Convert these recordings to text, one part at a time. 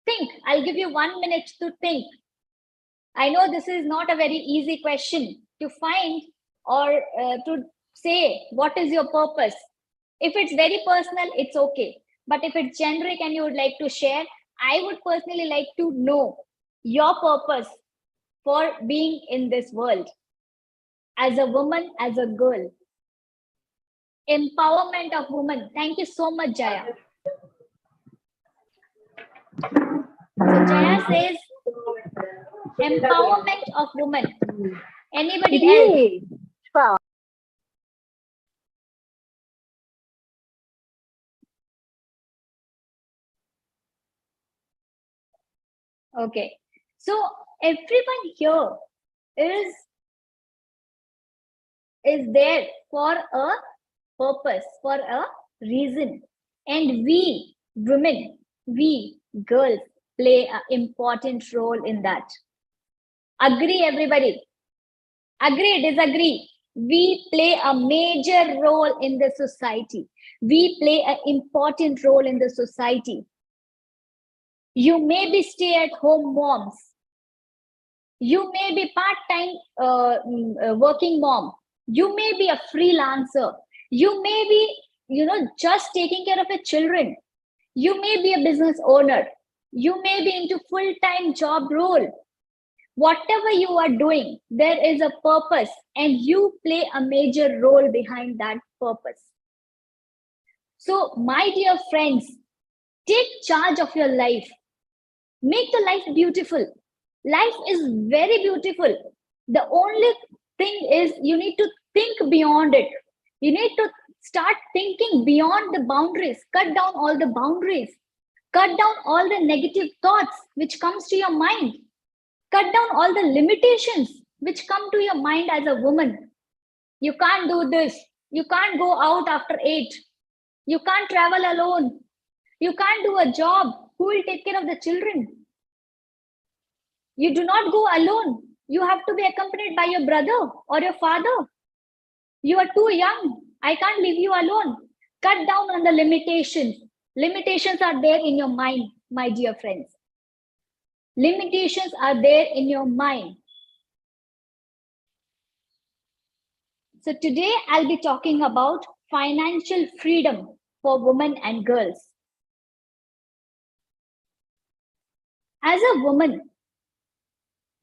Think. I'll give you 1 minute to think. I know this is not a very easy question to find or to say what is your purpose. If it's very personal, it's okay. But if it's generic and you would like to share, I would personally like to know your purpose for being in this world as a woman, as a girl. Empowerment of women. Thank you so much, Jaya. So Jaya says empowerment of women. Anybody else? Okay. So everyone here is there for a purpose, for a reason. And we women, we girls play an important role in that. Agree, everybody? Agree, disagree? We play a major role in the society. We play an important role in the society. You may be stay-at-home moms. You may be part-time working mom. You may be a freelancer. You may be, just taking care of your children. You may be a business owner. You may be into full-time job role. Whatever you are doing, there is a purpose and you play a major role behind that purpose. So, my dear friends, take charge of your life. Make the life beautiful. Life is very beautiful. The only thing is you need to think beyond it. You need to start thinking beyond the boundaries. Cut down all the boundaries. Cut down all the negative thoughts which comes to your mind. Cut down all the limitations which come to your mind as a woman. You can't do this. You can't go out after 8. You can't travel alone. You can't do a job. Who will take care of the children? You do not go alone. You have to be accompanied by your brother or your father. You are too young. I can't leave you alone. Cut down on the limitations. Limitations are there in your mind, my dear friends. Limitations are there in your mind. So today I'll be talking about financial freedom for women and girls. As a woman,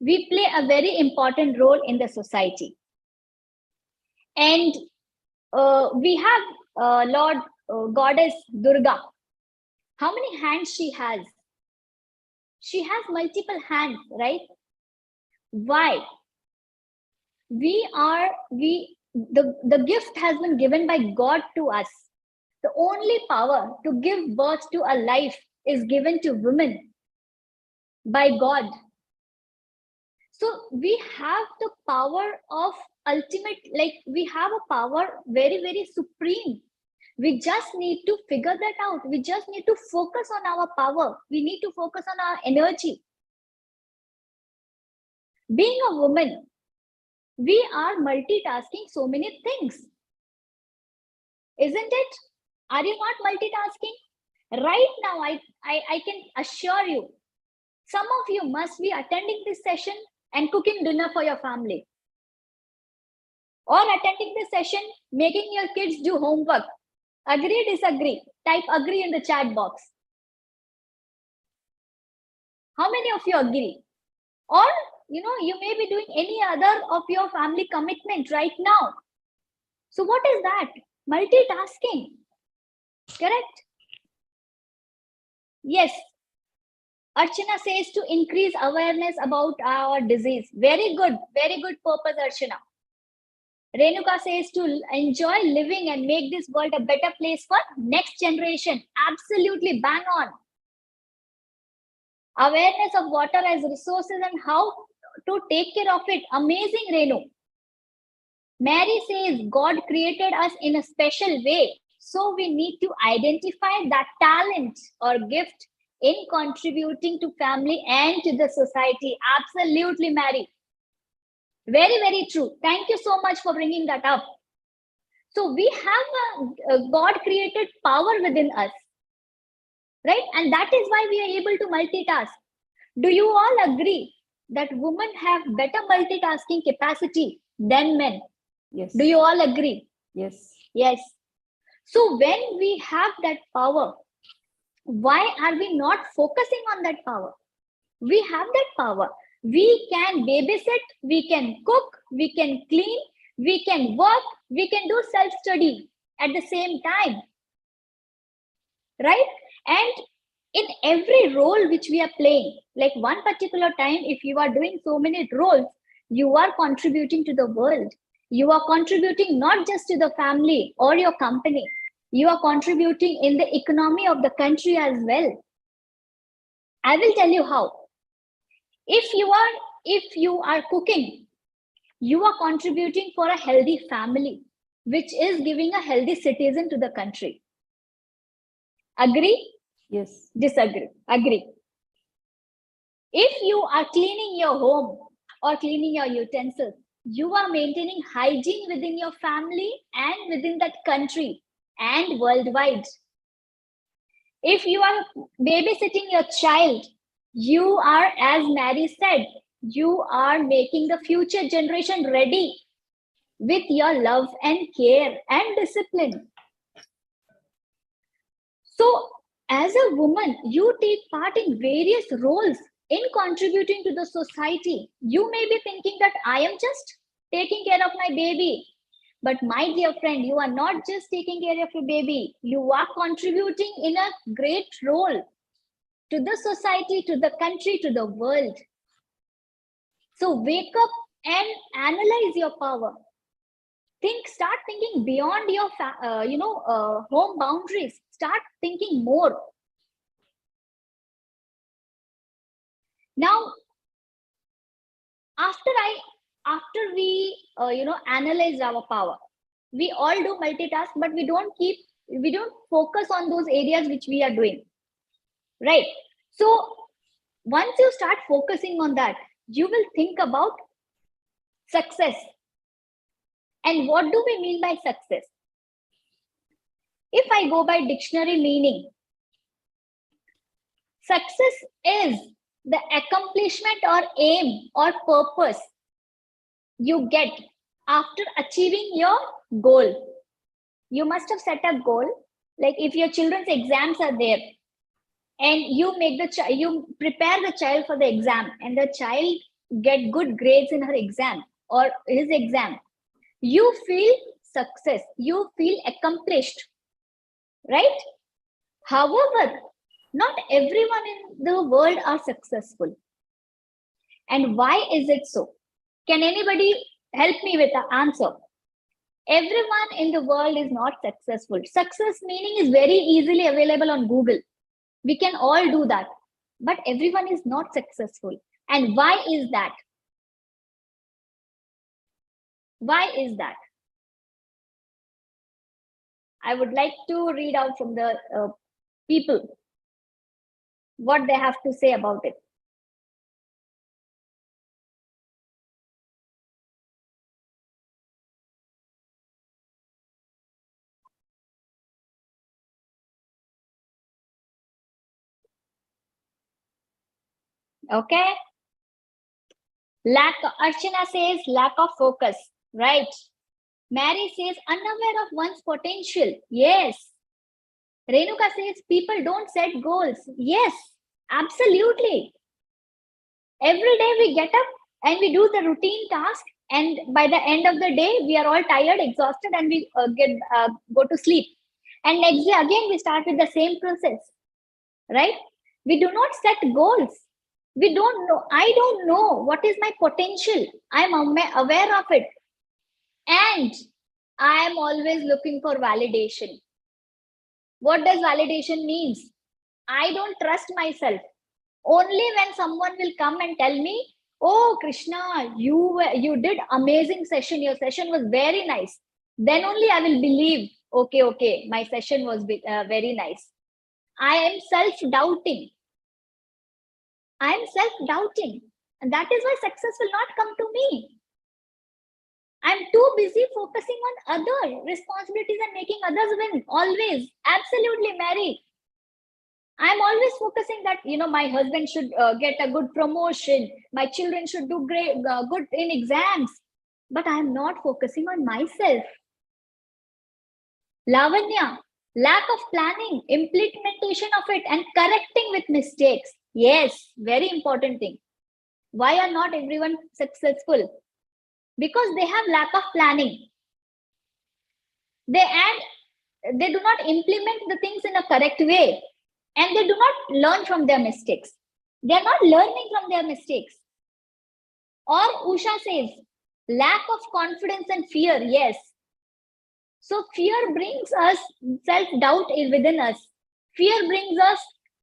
we play a very important role in the society. And we have Lord Goddess Durga. How many hands she has? She has multiple hands, right? Why? The gift has been given by God to us. The only power to give birth to a life is given to women by God. So we have the power of ultimate, like we have a power very, very supreme. We just need to figure that out. We just need to focus on our power. We need to focus on our energy. Being a woman, we are multitasking so many things. Isn't it? Are you not multitasking? Right now, I can assure you, some of you must be attending this session and cooking dinner for your family. Or attending this session, making your kids do homework. Agree, disagree? Type agree in the chat box. How many of you agree? Or, you may be doing any other of your family commitment right now. So what is that? Multitasking. Correct? Yes. Archana says to increase awareness about our disease. Very good purpose, Archana. Renuka says to enjoy living and make this world a better place for next generation. Absolutely bang on. Awareness of water as resources and how to take care of it. Amazing, Renu. Mary says God created us in a special way. So we need to identify that talent or gift in contributing to family and to the society. Absolutely, Mary. Very, very true. Thank you so much for bringing that up. So we have a God created power within us. right? And that is why we are able to multitask. Do you all agree that women have better multitasking capacity than men? Yes. Do you all agree? Yes. Yes. So when we have that power, why are we not focusing on that power? We have that power. We can babysit, we can cook, we can clean, we can work, we can do self-study at the same time, right? And in every role which we are playing, like one particular time, if you are doing so many roles, you are contributing to the world. You are contributing not just to the family or your company, you are contributing in the economy of the country as well. I will tell you how. If you are cooking, you are contributing for a healthy family, which is giving a healthy citizen to the country. Agree? Yes. Disagree? Agree. If you are cleaning your home or cleaning your utensils, you are maintaining hygiene within your family and within that country and worldwide. If you are babysitting your child, you are, as Mary said, you are making the future generation ready with your love and care and discipline. So, as a woman, you take part in various roles in contributing to the society. You may be thinking that I am just taking care of my baby. But my dear friend, you are not just taking care of your baby. You are contributing in a great role to the society, to the country, to the world. So wake up and analyze your power. Start thinking beyond your home boundaries. Start thinking more. Now, after we analyze our power, we all do multitask, but we don't focus on those areas which we are doing, right? So once you start focusing on that, you will think about success. And what do we mean by success? If I go by dictionary meaning, success is the accomplishment or aim or purpose you get after achieving your goal. You must have set a goal, like if your children's exams are there, and you make you prepare the child for the exam, and the child get good grades in her exam or his exam, you feel success, you feel accomplished, right? However, not everyone in the world are successful. And why is it so? Can anybody help me with the answer? Everyone in the world is not successful. Success meaning is very easily available on Google. We can all do that. But everyone is not successful. And why is that? Why is that? I would like to read out from the people what they have to say about it. Okay. Archana says lack of focus, right? Mary says unaware of one's potential. Yes. Renuka says people don't set goals. Yes, absolutely. Every day we get up and we do the routine task, and by the end of the day we are all tired, exhausted, and we go to sleep. And next day again we start with the same process, right? We do not set goals. We don't know. I don't know what is my potential. I'm aware of it, and I am always looking for validation. What does validation means? I don't trust myself. Only when someone will come and tell me, oh Krishna, you did amazing session, your session was very nice, then only I will believe, okay, my session was very nice. I am self-doubting. And that is why success will not come to me. I'm too busy focusing on other responsibilities and making others win always. Absolutely, Mary. I'm always focusing that, my husband should get a good promotion, my children should do great, good in exams, but I'm not focusing on myself. Lavanya, lack of planning, implementation of it, and correcting with mistakes. Yes, very important thing. Why are not everyone successful? Because they have lack of planning. They do not implement the things in a correct way, and they do not learn from their mistakes. They are not learning from their mistakes. Or Usha says, lack of confidence and fear. Yes. So fear brings us self-doubt within us. Fear brings us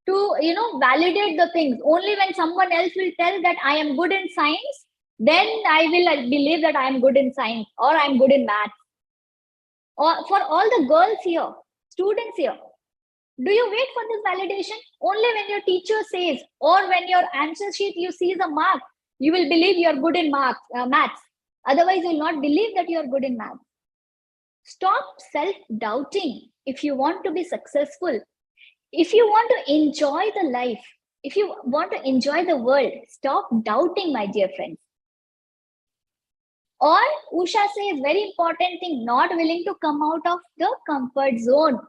to, validate the things. Only when someone else will tell that I am good in science, then I will believe that I am good in science or I am good in math. Or for all the girls here, students here, do you wait for this validation? Only when your teacher says, or when your answer sheet you see the mark, you will believe you are good in maths. Otherwise, you will not believe that you are good in maths. Stop self-doubting if you want to be successful. If you want to enjoy the life, if you want to enjoy the world, stop doubting, my dear friends. Or Usha says, very important thing, not willing to come out of the comfort zone.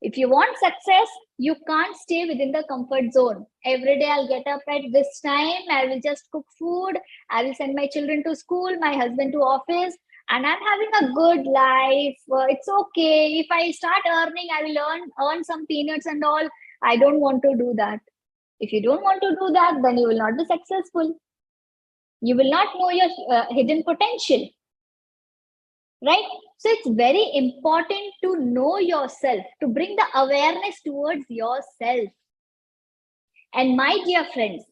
If you want success, you can't stay within the comfort zone. Every day I'll get up at this time, I will just cook food, I will send my children to school, my husband to office, and I'm having a good life. It's okay. If I start earning, I will earn some peanuts and all. I don't want to do that. If you don't want to do that, then you will not be successful. You will not know your hidden potential. Right? So it's very important to know yourself, to bring the awareness towards yourself. And my dear friends,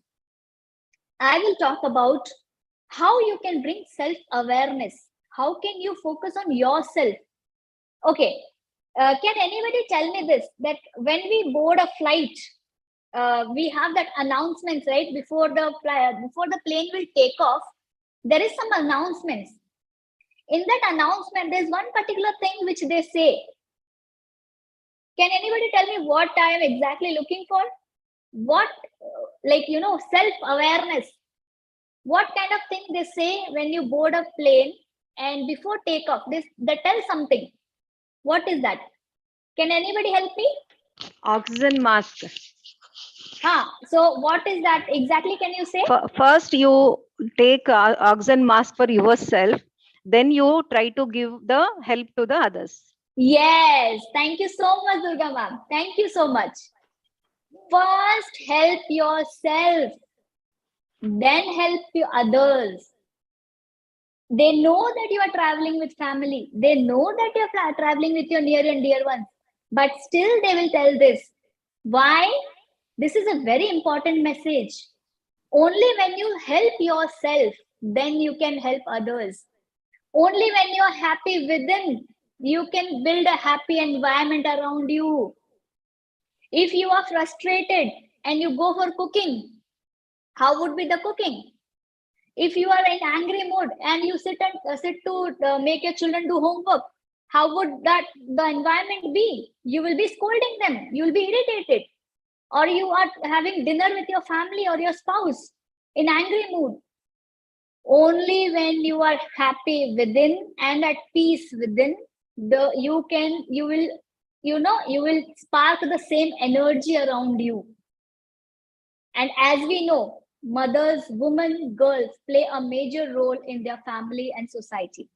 I will talk about how you can bring self-awareness. How can you focus on yourself? Okay, can anybody tell me this, that when we board a flight, we have that announcements, right? Before the plane will take off, there is some announcements. In that announcement, there's one particular thing which they say. Can anybody tell me what I am exactly looking for? What, self-awareness. What kind of thing they say when you board a plane and before takeoff, they tell something. What is that? Can anybody help me? Oxygen mask. So what is that exactly? Can you say? First, you take oxygen mask for yourself. Then you try to give the help to the others. Yes. Thank you so much, Durga ma'am. Thank you so much. First, help yourself. Then help you others. They know that you are traveling with family. They know that you are traveling with your near and dear ones. But still, they will tell this. Why? This is a very important message. Only when you help yourself, then you can help others. Only when you are happy within, you can build a happy environment around you. If you are frustrated and you go for cooking, how would be the cooking? If you are in angry mood and you sit to make your children do homework, how would that the environment be? You will be scolding them. You will be irritated. Or you are having dinner with your family or your spouse in angry mood. Only when you are happy within and at peace within, you will spark the same energy around you. And as we know, mothers, women, girls play a major role in their family and society.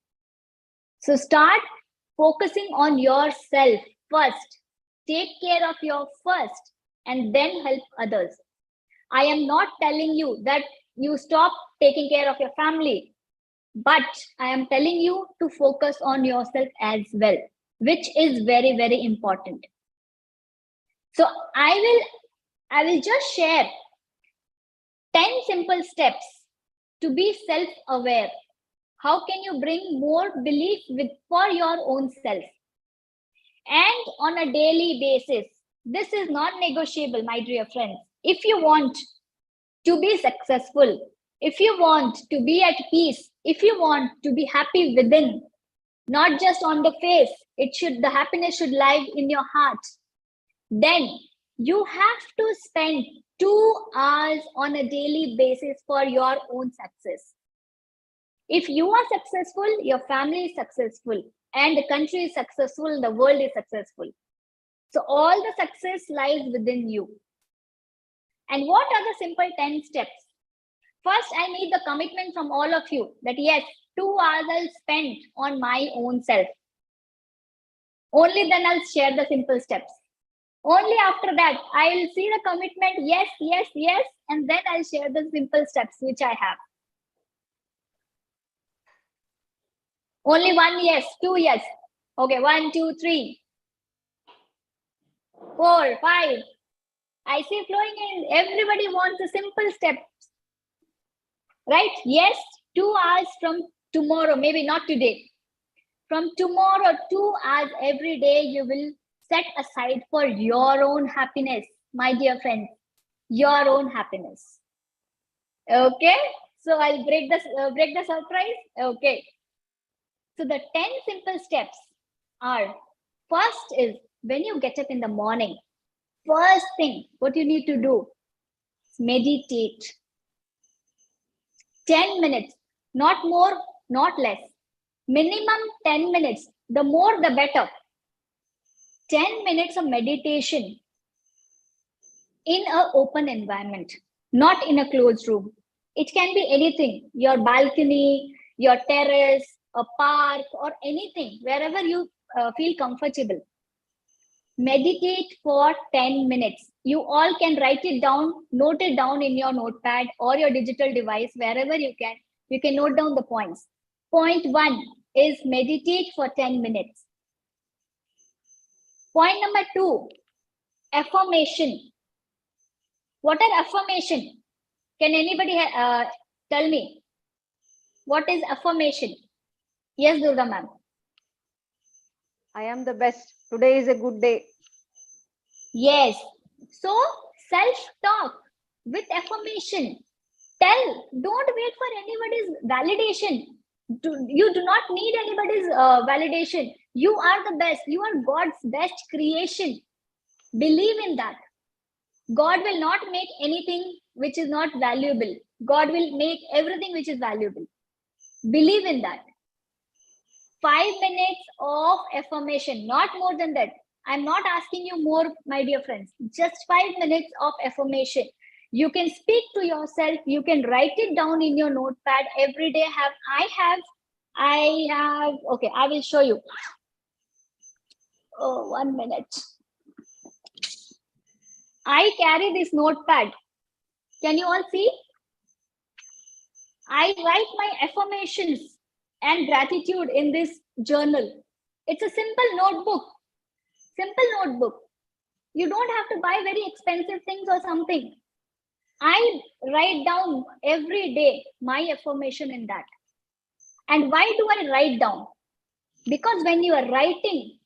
So start focusing on yourself first. Take care of your first and then help others. I am not telling you that you stop taking care of your family, but I am telling you to focus on yourself as well, which is very, very important. So I will just share 10 simple steps to be self-aware. How can you bring more belief for your own self? And on a daily basis, this is not negotiable, my dear friends. If you want to be successful, if you want to be at peace, if you want to be happy within, not just on the face, the happiness should lie in your heart. then you have to spend 2 hours on a daily basis for your own success. If you are successful, your family is successful, and the country is successful, the world is successful. So all the success lies within you. And what are the simple 10 steps? First, I need the commitment from all of you that yes, 2 hours I'll spend on my own self. Only then I'll share the simple steps. Only after that, I'll see the commitment, yes, yes, yes, and then I'll share the simple steps which I have. Only 1 yes, 2 yes. Okay, 1, 2, 3, 4, 5. I see flowing in. Everybody wants a simple step. Right? Yes, 2 hours from tomorrow, maybe not today. From tomorrow, 2 hours every day, you will set aside for your own happiness, my dear friends. Your own happiness. Okay? So I'll break the surprise. Okay. So the 10 simple steps are, first is when you get up in the morning, first thing what you need to do is meditate. 10 minutes, not more, not less. Minimum 10 minutes. The more, the better. 10 minutes of meditation in an open environment, not in a closed room. It can be anything, your balcony, your terrace, a park, or anything, wherever you feel comfortable. Meditate for 10 minutes. You all can write it down, note it down in your notepad or your digital device, wherever you can. You can note down the points. Point 1 is meditate for 10 minutes. Point number 2, affirmation. What are affirmation? Can anybody tell me? What is affirmation? Yes, Durga ma'am. I am the best. Today is a good day. Yes. So self-talk with affirmation. Tell, don't wait for anybody's validation. You do not need anybody's validation. You are the best. You are God's best creation. Believe in that. God will not make anything which is not valuable. God will make everything which is valuable. Believe in that. 5 minutes of affirmation, not more than that. I'm not asking you more, my dear friends. Just 5 minutes of affirmation. You can speak to yourself. You can write it down in your notepad every day. I have. Okay, I will show you. Oh, 1 minute. I carry this notepad. Can you all see? I write my affirmations and gratitude in this journal. It's a simple notebook. Simple notebook. You don't have to buy very expensive things or something. I write down every day my affirmation in that. And why do I write down? Because when you are writing,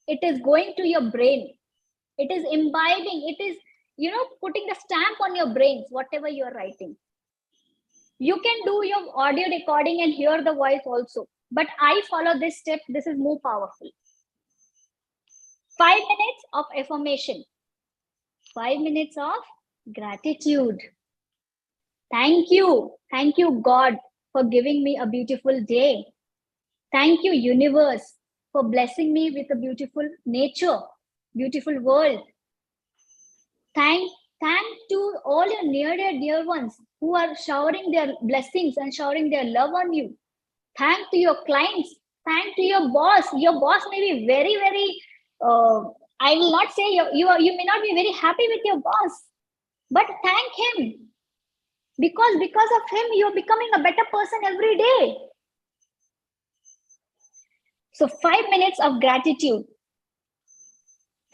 it is going to your brain. It is imbibing. It is, putting the stamp on your brains, whatever you are writing. You can do your audio recording and hear the voice also. But I follow this step. This is more powerful. 5 minutes of affirmation. 5 minutes of gratitude. Thank you. Thank you, God, for giving me a beautiful day. Thank you, universe, for blessing me with a beautiful nature, beautiful world. Thank to all your near dear ones who are showering their blessings and showering their love on you. Thank to your clients. Thank to your boss. Your boss may be very, very, I will not say you may not be very happy with your boss, but thank him. Because of him, you're becoming a better person every day. So 5 minutes of gratitude,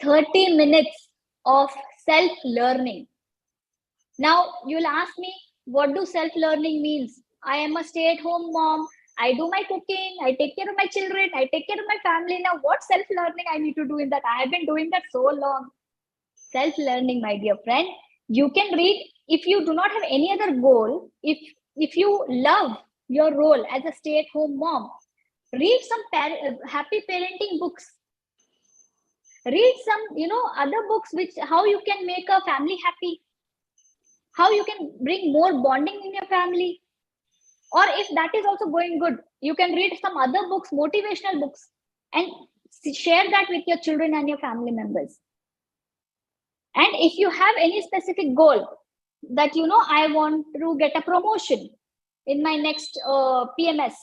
30 minutes of self-learning. Now, you'll ask me, what do self-learning means? I am a stay-at-home mom. I do my cooking. I take care of my children. I take care of my family. Now, what self-learning I need to do in that? I have been doing that so long. Self-learning, my dear friend. You can read, if you do not have any other goal, if you love your role as a stay-at-home mom, read some happy parenting books. Read some, other books, which how you can make a family happy, how you can bring more bonding in your family. Or if that is also going good, you can read some other books, motivational books, and share that with your children and your family members. And if you have any specific goal that, I want to get a promotion in my next PMS,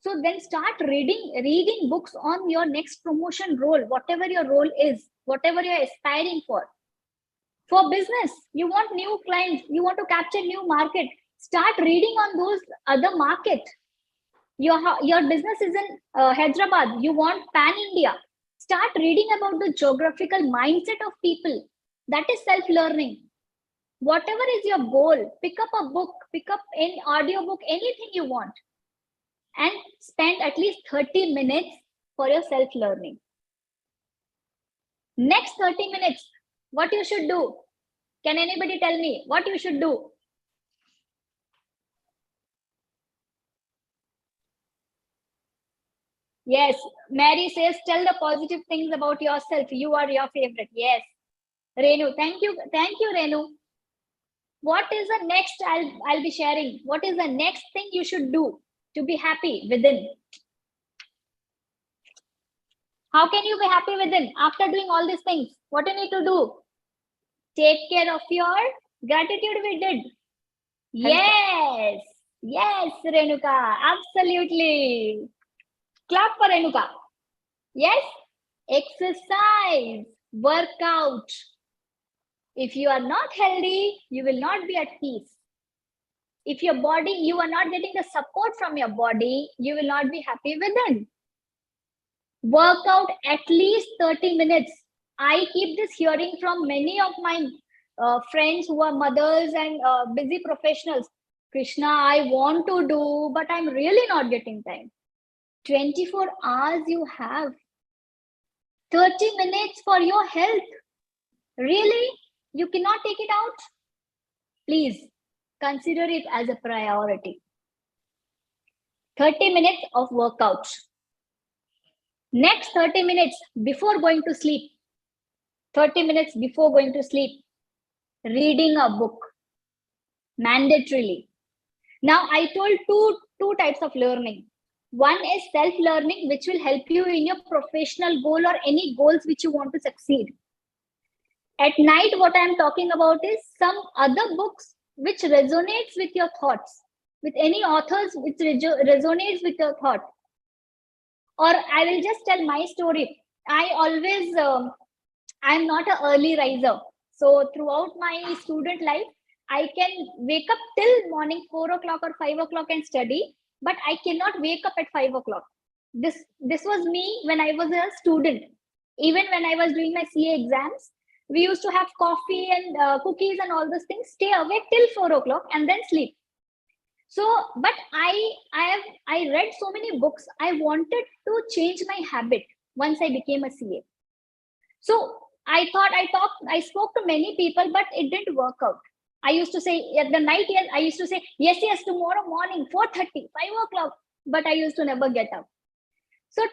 so then start reading books on your next promotion role, whatever your role is, whatever you're aspiring for. For business, you want new clients, you want to capture new market, start reading on those other market. Your business is in Hyderabad, you want pan India, start reading about the geographical mindset of people. That is self learning. Whatever is your goal, pick up a book, pick up an audio book, anything you want, and spend at least 30 minutes for your self learning. Next 30 minutes, what you should do? Can anybody tell me what you should do? Yes, Mary says, tell the positive things about yourself. You are your favorite. Yes. Renu, thank you. Thank you, Renu. What is the next I'll be sharing? What is the next thing you should do to be happy within? How can you be happy within after doing all these things? What do you need to do? Take care of your gratitude. We did. Yes. Yes, Renuka. Absolutely. Clap for Renuka. Yes. Exercise. Workout. If you are not healthy, you will not be at peace. If your body, you are not getting the support from your body, you will not be happy within. Work out at least 30 minutes. I keep this hearing from many of my friends who are mothers and busy professionals. Krishna, I want to do, but I'm really not getting time. 24 hours you have. 30 minutes for your health. Really? You cannot take it out? Please consider it as a priority. 30 minutes of workout. Next 30 minutes before going to sleep. 30 minutes before going to sleep. Reading a book. Mandatorily. Now, I told two types of learning. One is self-learning, which will help you in your professional goal or any goals which you want to succeed. At night, what I'm talking about is some other books which resonates with your thoughts, with any authors which resonates with your thought. Or I will just tell my story. I always, I'm not an early riser. So throughout my student life, I can wake up till morning 4 o'clock or 5 o'clock and study, but I cannot wake up at 5 o'clock. This was me when I was a student. Even when I was doing my CA exams, we used to have coffee and cookies and all those things, stay awake till 4 o'clock and then sleep. So, but I read so many books. I wanted to change my habit once I became a CA. So I thought I spoke to many people, but it didn't work out. I used to say at the night, yes, I used to say, yes, tomorrow morning, 4:30, 5 o'clock, but I used to never get up. So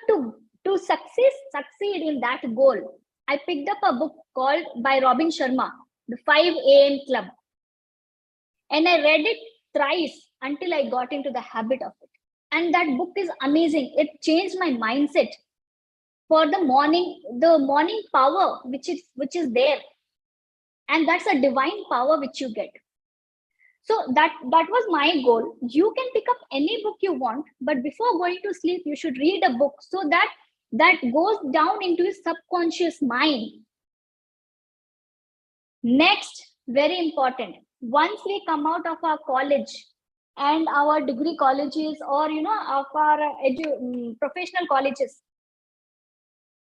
to succeed in that goal, I picked up a book called by Robin Sharma, The 5 a.m. Club. And I read it thrice until I got into the habit of it. And that book is amazing. It changed my mindset for the morning power which is there. And that's a divine power which you get. So that was my goal. You can pick up any book you want, but before going to sleep, you should read a book so that goes down into your subconscious mind. Next, very important, once we come out of our college and our degree colleges, or of our professional colleges,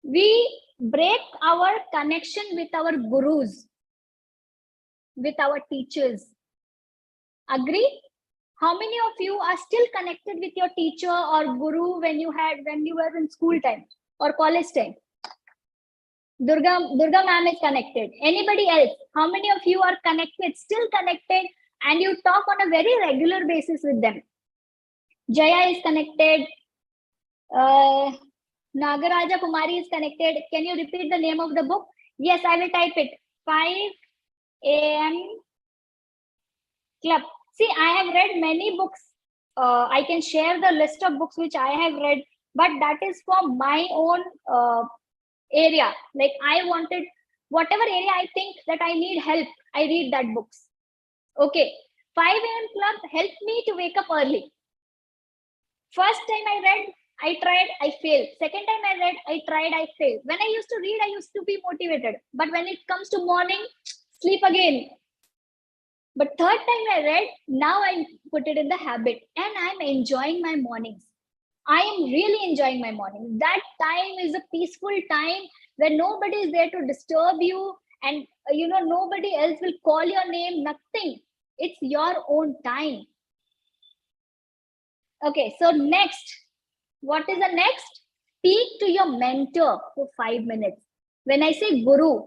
we break our connection with our gurus, with our teachers. Agree? How many of you are still connected with your teacher or guru when you were in school time or college time? Durga ma'am is connected. Anybody else? How many of you are connected, still connected, and you talk on a very regular basis with them? Jaya is connected. Nagaraja Kumari is connected. Can you repeat the name of the book? Yes, I will type it. 5 a.m. Club. See, I have read many books. I can share the list of books which I have read, but that is for my own area. Like I wanted, whatever area I think that I need help, I read that books. Okay. 5 a.m. Club helped me to wake up early. First time I read, I tried, I failed. Second time I read, I tried, I failed. When I used to read, I used to be motivated. But when it comes to morning, sleep again. But third time I read, now I put it in the habit and I'm enjoying my mornings. I am really enjoying my mornings. That time is a peaceful time where nobody is there to disturb you and nobody else will call your name, nothing. It's your own time. Okay, so next, what is the next? Speak to your mentor for 5 minutes. When I say guru,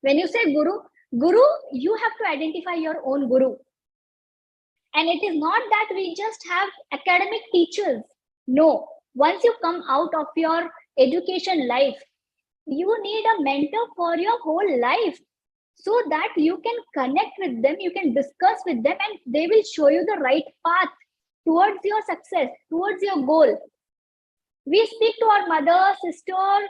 when you say guru, you have to identify your own guru. And it is not that we just have academic teachers. No, once you come out of your education life, you need a mentor for your whole life so that you can connect with them, you can discuss with them, and they will show you the right path towards your success, towards your goal. We speak to our mother, sister,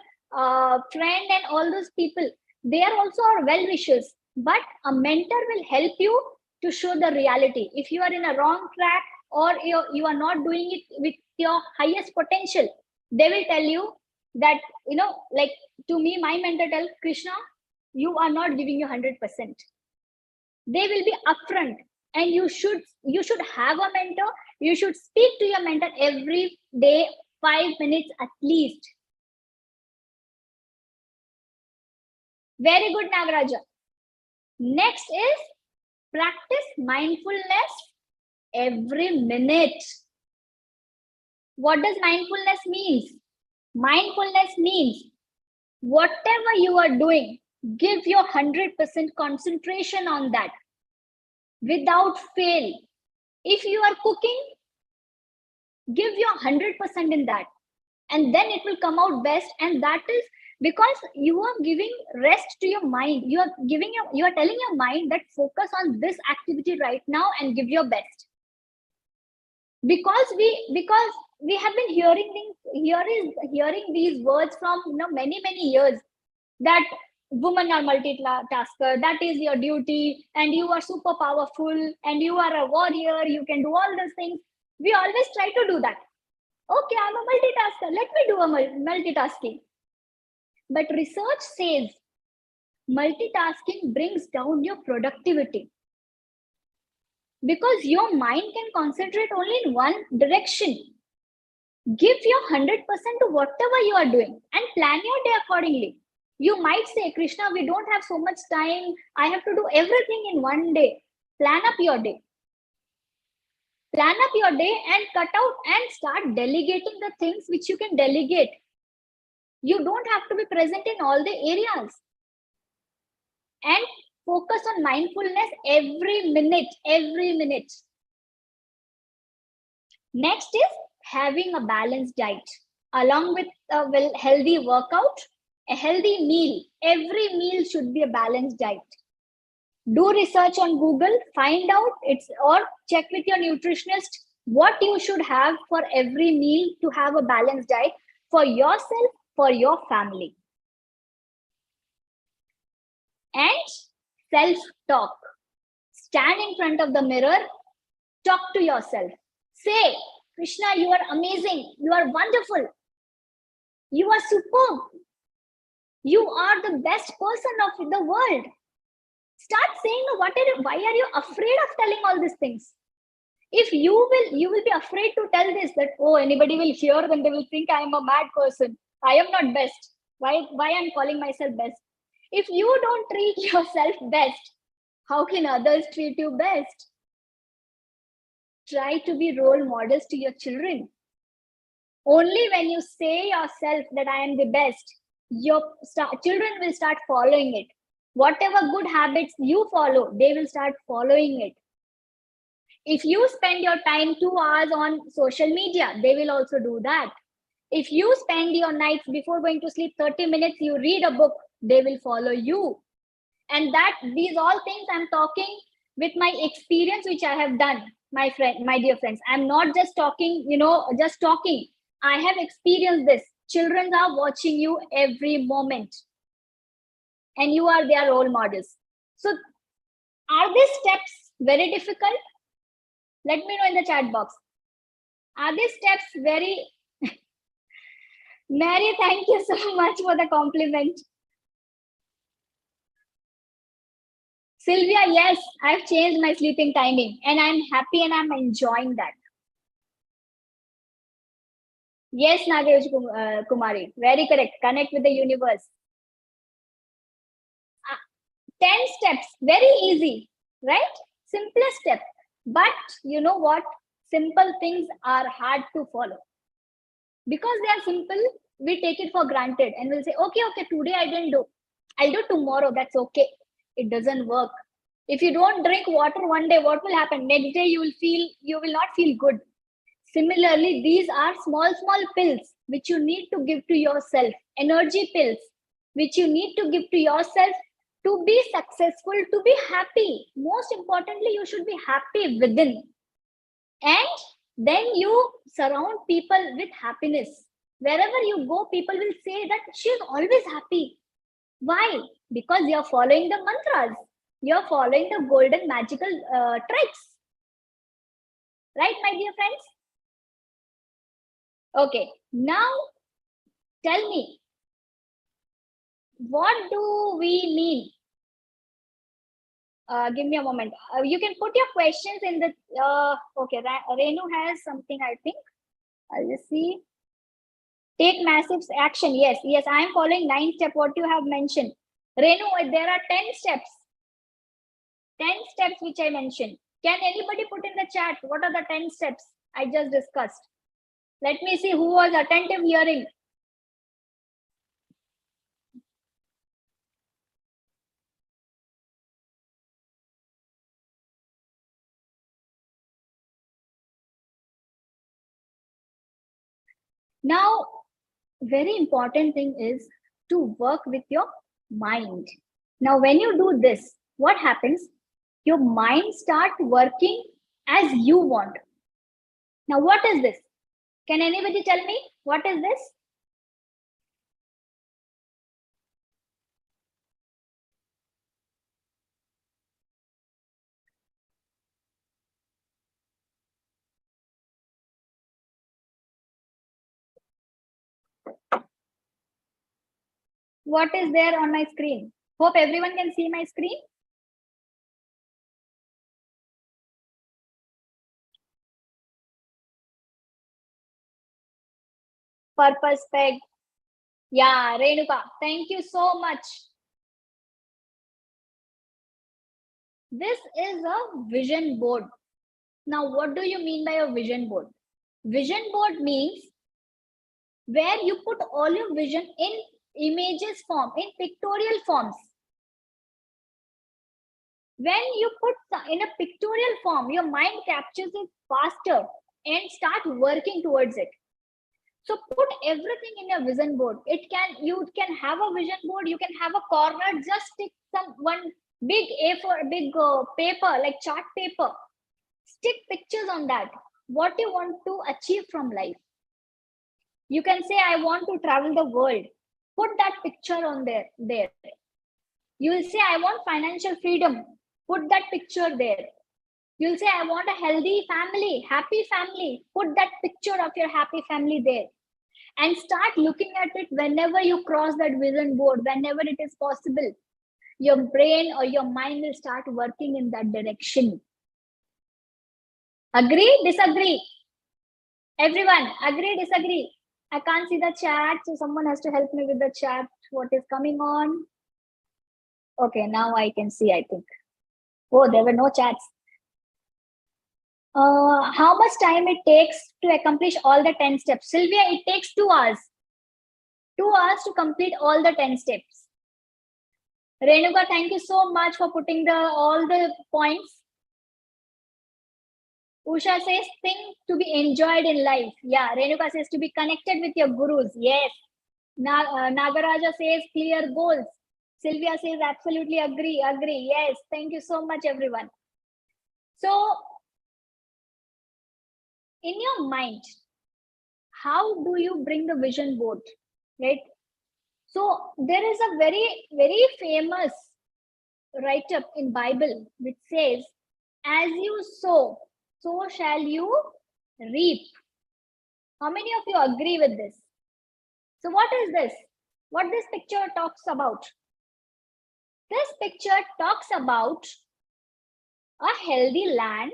friend, and all those people. They are also our well wishers, but a mentor will help you to show the reality. If you are in a wrong track or you are not doing it with your highest potential, they will tell you that, like to me, my mentor tells Krishna, you are not giving your 100%. They will be upfront, and you should have a mentor. You should speak to your mentor every day, 5 minutes at least. Very good, Nagaraja. Next is practice mindfulness every minute. What does mindfulness mean? Mindfulness means whatever you are doing, give your 100% concentration on that without fail. If you are cooking, give your 100% in that, and then it will come out best. And that is because you are giving rest to your mind. You are telling your mind that focus on this activity right now and give your best. Because we have been hearing these words from many years, that women are multitasker, that is your duty, and you are super powerful, and you are a warrior, you can do all these things. We always try to do that. Okay, I'm a multitasker, let me do a multitasking. But research says multitasking brings down your productivity, because your mind can concentrate only in one direction. Give your 100% to whatever you are doing and plan your day accordingly. You might say, Krishna, we don't have so much time, I have to do everything in one day. Plan up your day. Plan up your day and cut out and start delegating the things which you can delegate. You don't have to be present in all the areas. And focus on mindfulness every minute. Next is having a balanced diet along with a healthy workout, a healthy meal. Every meal should be a balanced diet. Do research on Google, find out or check with your nutritionist what you should have for every meal to have a balanced diet for yourself, for your family. And self-talk. Stand in front of the mirror, talk to yourself. Say, Krishna, you are amazing. You are wonderful. You are superb. You are the best person of the world. Start saying, why are you afraid of telling all these things? If you will be afraid to tell this, that, oh, anybody will hear, then they will think I am a mad person. I am not best. Why I'm calling myself best? If you don't treat yourself best, how can others treat you best? Try to be role models to your children. Only when you say yourself that I am the best, your children will start following it. Whatever good habits you follow, they will start following it. If you spend your time 2 hours on social media, they will also do that. If you spend your nights before going to sleep 30 minutes, you read a book, they will follow you. And that these all things I'm talking with my experience, which I have done, my dear friends. I'm not just talking, just talking. I have experienced this. Children are watching you every moment, and you are their role models. So, are these steps very difficult? Let me know in the chat box. Are these steps very... Mary, thank you so much for the compliment. Sylvia, yes, I've changed my sleeping timing and I'm happy and I'm enjoying that. Yes, Nagesh Kumari, very correct. Connect with the universe. 10 steps, very easy, right? Simplest step. But you know what? Simple things are hard to follow. Because they are simple, we take it for granted and we'll say, okay, today I didn't do. I'll do tomorrow, that's okay. It doesn't work. If you don't drink water one day, what will happen? Next day you will not feel good. Similarly, these are small pills which you need to give to yourself, energy pills which you need to give to yourself to be successful, to be happy. Most importantly, you should be happy within. And then you surround people with happiness. Wherever you go, people will say that she's always happy. Why? Because you're following the mantras. You're following the golden magical tricks. Right, my dear friends? Okay, now tell me, what do we mean? Give me a moment. You can put your questions in the... okay, Renu has something, I think. I'll just see. Take massive action. Yes, I am following 9 steps, what you have mentioned. Renu, there are 10 steps. 10 steps which I mentioned. Can anybody put in the chat what are the 10 steps I just discussed? Let me see who was attentive hearing. Now, very important thing is to work with your mind. Now, when you do this, what happens? Your mind starts working as you want. Now, what is this? Can anybody tell me what is this? What is there on my screen? Hope everyone can see my screen. Purpose peg. Yeah, Renuka, thank you so much. This is a vision board. Now, what do you mean by a vision board? Vision board means where you put all your vision in images form, in pictorial forms. When you put in a pictorial form, your mind captures it faster and start working towards it. So put everything in your vision board. You can have a vision board, you can have a corner, just stick one big A4 big paper like chart paper. Stick pictures on that. What you want to achieve from life. You can say, I want to travel the world. Put that picture on there. You will say, I want financial freedom. Put that picture there. You'll say, I want a healthy family, happy family. Put that picture of your happy family there. And start looking at it whenever you cross that vision board, whenever it is possible. Your brain or your mind will start working in that direction. Agree? Disagree? Everyone, agree? Disagree? I can't see the chat, so someone has to help me with the chat. What is coming on? Okay, now I can see, I think. Oh, there were no chats. How much time it takes to accomplish all the 10 steps? Sylvia, it takes 2 hours. 2 hours to complete all the 10 steps. Renuka, thank you so much for putting all the points. Usha says, think to be enjoyed in life. Yeah. Renuka says, to be connected with your gurus. Yes. Nagaraja says, clear goals. Sylvia says, absolutely agree, agree. Yes. Thank you so much, everyone. So, in your mind, how do you bring the vision board? Right? So, there is a very, very famous write-up in Bible which says, as you sow, so shall you reap. How many of you agree with this? So what is this? What this picture talks about? This picture talks about a healthy land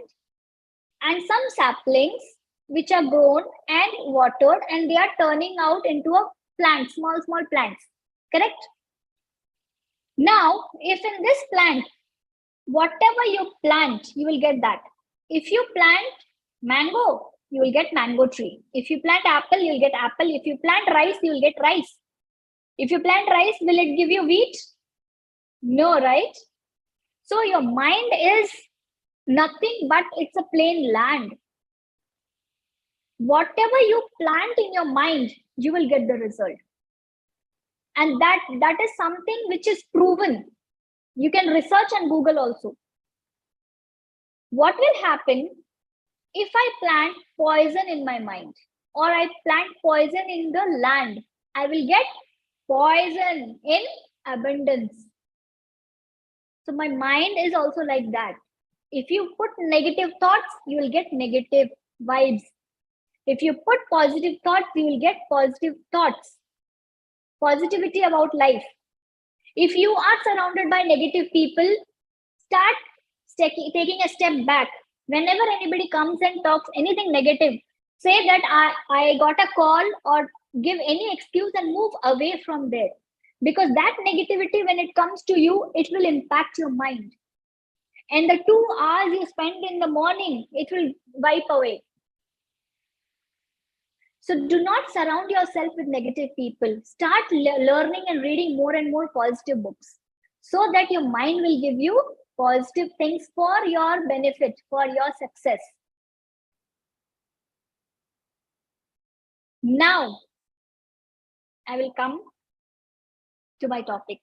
and some saplings which are grown and watered, and they are turning out into a plant, small, small plants. Correct? Now, if in this plant, whatever you plant, you will get that. If you plant mango, you will get mango tree. If you plant apple, you'll get apple. If you plant rice, you will get rice. If you plant rice, will it give you wheat? No, right? So your mind is nothing but it's a plain land. Whatever you plant in your mind, you will get the result. And that is something which is proven. You can research on Google also. What will happen if I plant poison in my mind or I plant poison in the land? I will get poison in abundance. So my mind is also like that. If you put negative thoughts, you will get negative vibes. If you put positive thoughts, you will get positive thoughts. Positivity about life. If you are surrounded by negative people, start taking a step back. Whenever anybody comes and talks anything negative, say that I got a call, or give any excuse and move away from there. Because that negativity, when it comes to you, it will impact your mind. And the 2 hours you spend in the morning, it will wipe away. So do not surround yourself with negative people. Start learning and reading more and more positive books, so that your mind will give you positive things for your benefit, for your success. Now, I will come to my topic,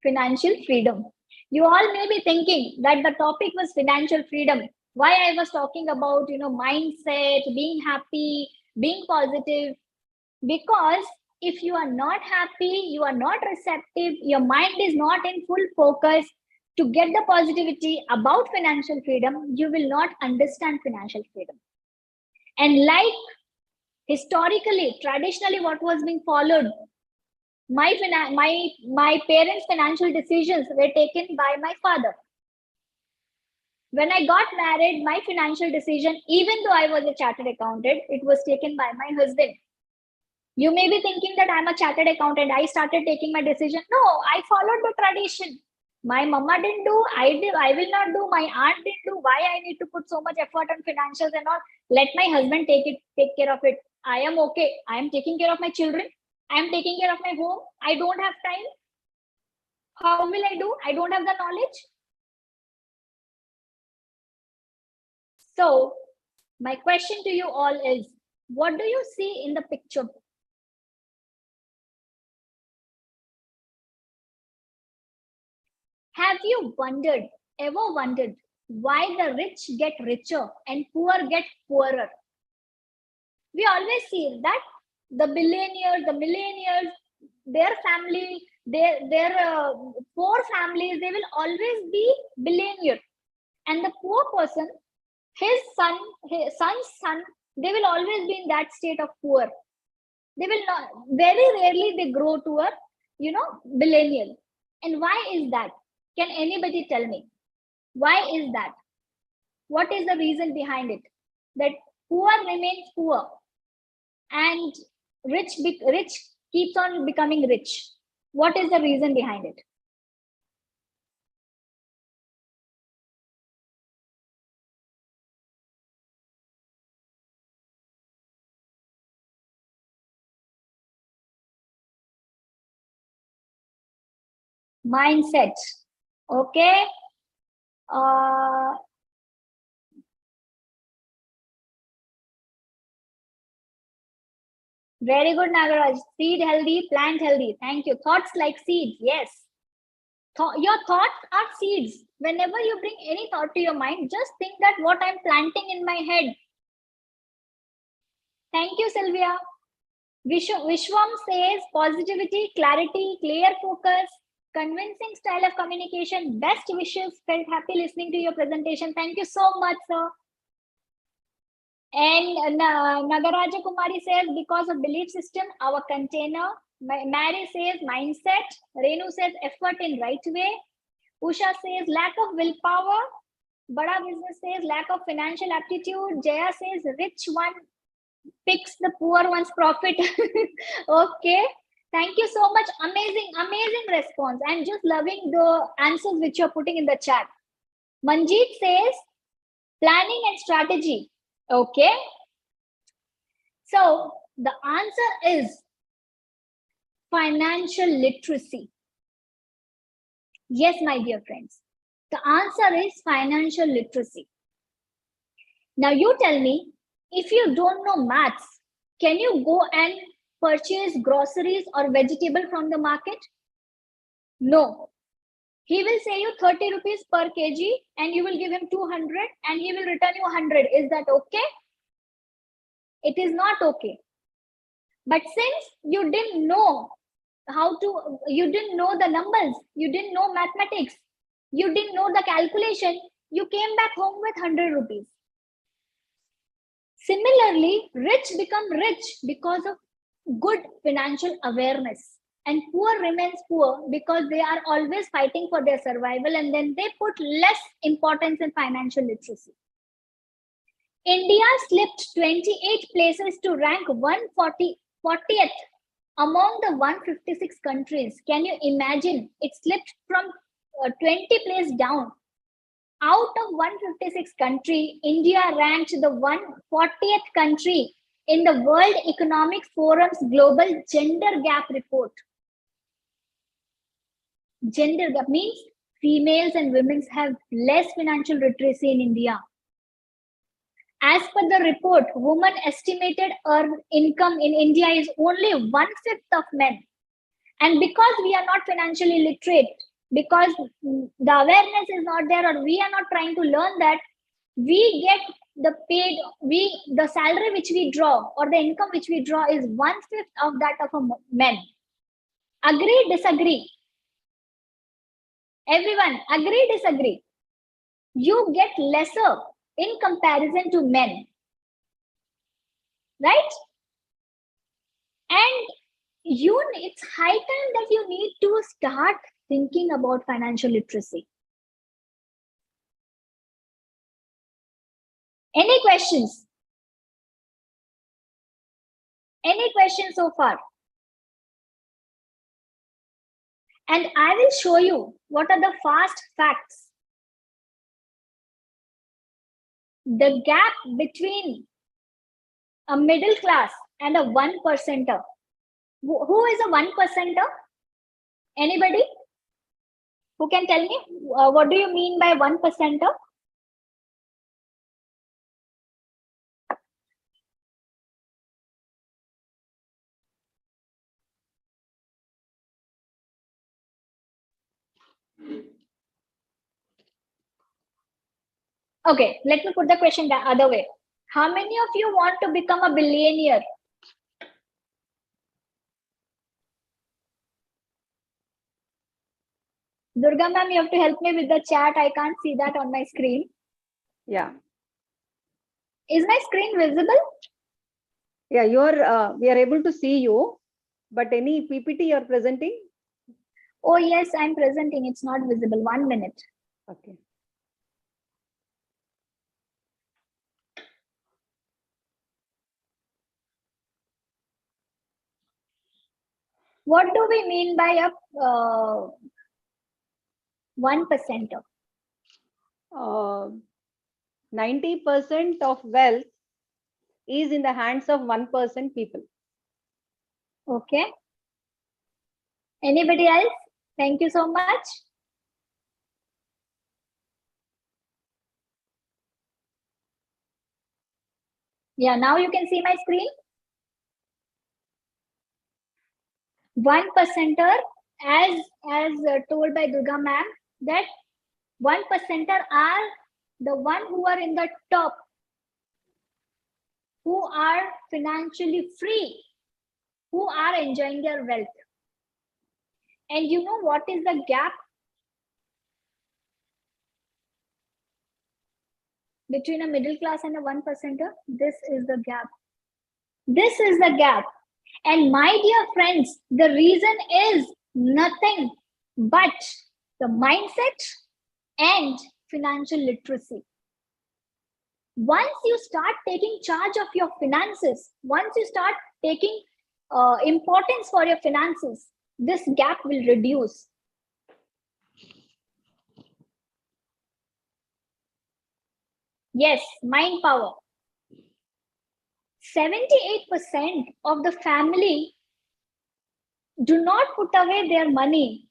financial freedom. You all may be thinking that the topic was financial freedom. Why I was talking about, mindset, being happy, being positive. Because if you are not happy, you are not receptive, your mind is not in full focus to get the positivity about financial freedom, you will not understand financial freedom. And like historically, traditionally, what was being followed, my parents' financial decisions were taken by my father. When I got married, my financial decision, even though I was a chartered accountant, it was taken by my husband. You may be thinking that I'm a chartered accountant, I started taking my decision. No, I followed the tradition. My mama didn't do, I did, I will not do, my aunt didn't do. Why I need to put so much effort on financials and all? Let my husband take care of it. I am okay. I am taking care of my children. I am taking care of my home. I don't have time. How will I do? I don't have the knowledge. So, my question to you all is, what do you see in the picture? Have you ever wondered why the rich get richer and poor get poorer? We always see that the billionaires, the millionaires, their family, their poor families, they will always be billionaire. And the poor person, his son's son, they will always be in that state of poor. They will not, very rarely they grow to a, billionaire. And why is that? Can anybody tell me? Why is that? What is the reason behind it? That poor remains poor and rich keeps on becoming rich. What is the reason behind it? Mindset. Okay. Uh, Very good, Nagaraj. Seed healthy, plant healthy. Thank you. Thoughts like seeds. Yes. Your thoughts are seeds. Whenever you bring any thought to your mind, just think that what I'm planting in my head. Thank you, Sylvia. Vishwam says positivity, clarity, clear focus, convincing style of communication, best wishes. Felt happy listening to your presentation. Thank you so much, sir. And Nagaraja Kumari says, because of belief system, our container. Mary says, mindset. Renu says, effort in right way. Usha says, lack of willpower. Bada business says, lack of financial aptitude. Jaya says, rich one picks the poor one's profit. Okay. Thank you so much. Amazing, amazing response. I'm just loving the answers which you're putting in the chat. Manjeet says, planning and strategy. Okay. So the answer is financial literacy. Yes, my dear friends. The answer is financial literacy. Now you tell me, if you don't know maths, can you go and purchase groceries or vegetable from the market? No. He will say you 30 rupees per kg and you will give him 200 and he will return you 100. Is that okay? It is not okay. But since you didn't know you didn't know the numbers, you didn't know mathematics, you didn't know the calculation, you came back home with 100 rupees. Similarly, rich become rich because of good financial awareness, and poor remains poor because they are always fighting for their survival, and then they put less importance in financial literacy. India slipped 28 places to rank 40th among the 156 countries. Can you imagine? It slipped from 20 place down. Out of 156 country, India ranked the 140th country in the World Economic Forum's Global Gender Gap Report. Gender gap means females and women have less financial literacy in India. As per the report, women estimated earned income in India is only 1/5 of men. And because we are not financially literate, because the awareness is not there, or we are not trying to learn that, we get the salary which we draw or the income which we draw is 1/5 of that of a men. Agree, disagree? Everyone, agree, disagree? You get lesser in comparison to men, right? And it's high time that you need to start thinking about financial literacy. Any questions? Any questions so far? And I will show you what are the fast facts. The gap between a middle class and a 1%er. Who is a 1%er? Anybody? Who can tell me? What do you mean by 1%er? Okay, let me put the question the other way. How many of you want to become a billionaire? Durga ma'am, you have to help me with the chat. I can't see that on my screen. Yeah. Is my screen visible? Yeah, we are able to see you, but any PPT you're presenting? Oh yes, I'm presenting. It's not visible. 1 minute. Okay. What do we mean by a 1%er? 90% of wealth is in the hands of 1% people. Okay. Anybody else? Thank you so much. Yeah, now you can see my screen. 1 percenter, as told by Durga ma'am, that 1 percenter are the one who are in the top, who are financially free, who are enjoying their wealth. And you know what is the gap between a middle class and a 1 percenter? This is the gap. This is the gap. And my dear friends, the reason is nothing but the mindset and financial literacy. Once you start taking charge of your finances, once you start taking importance for your finances, this gap will reduce. Yes, mind power. 78% of the family do not put away their money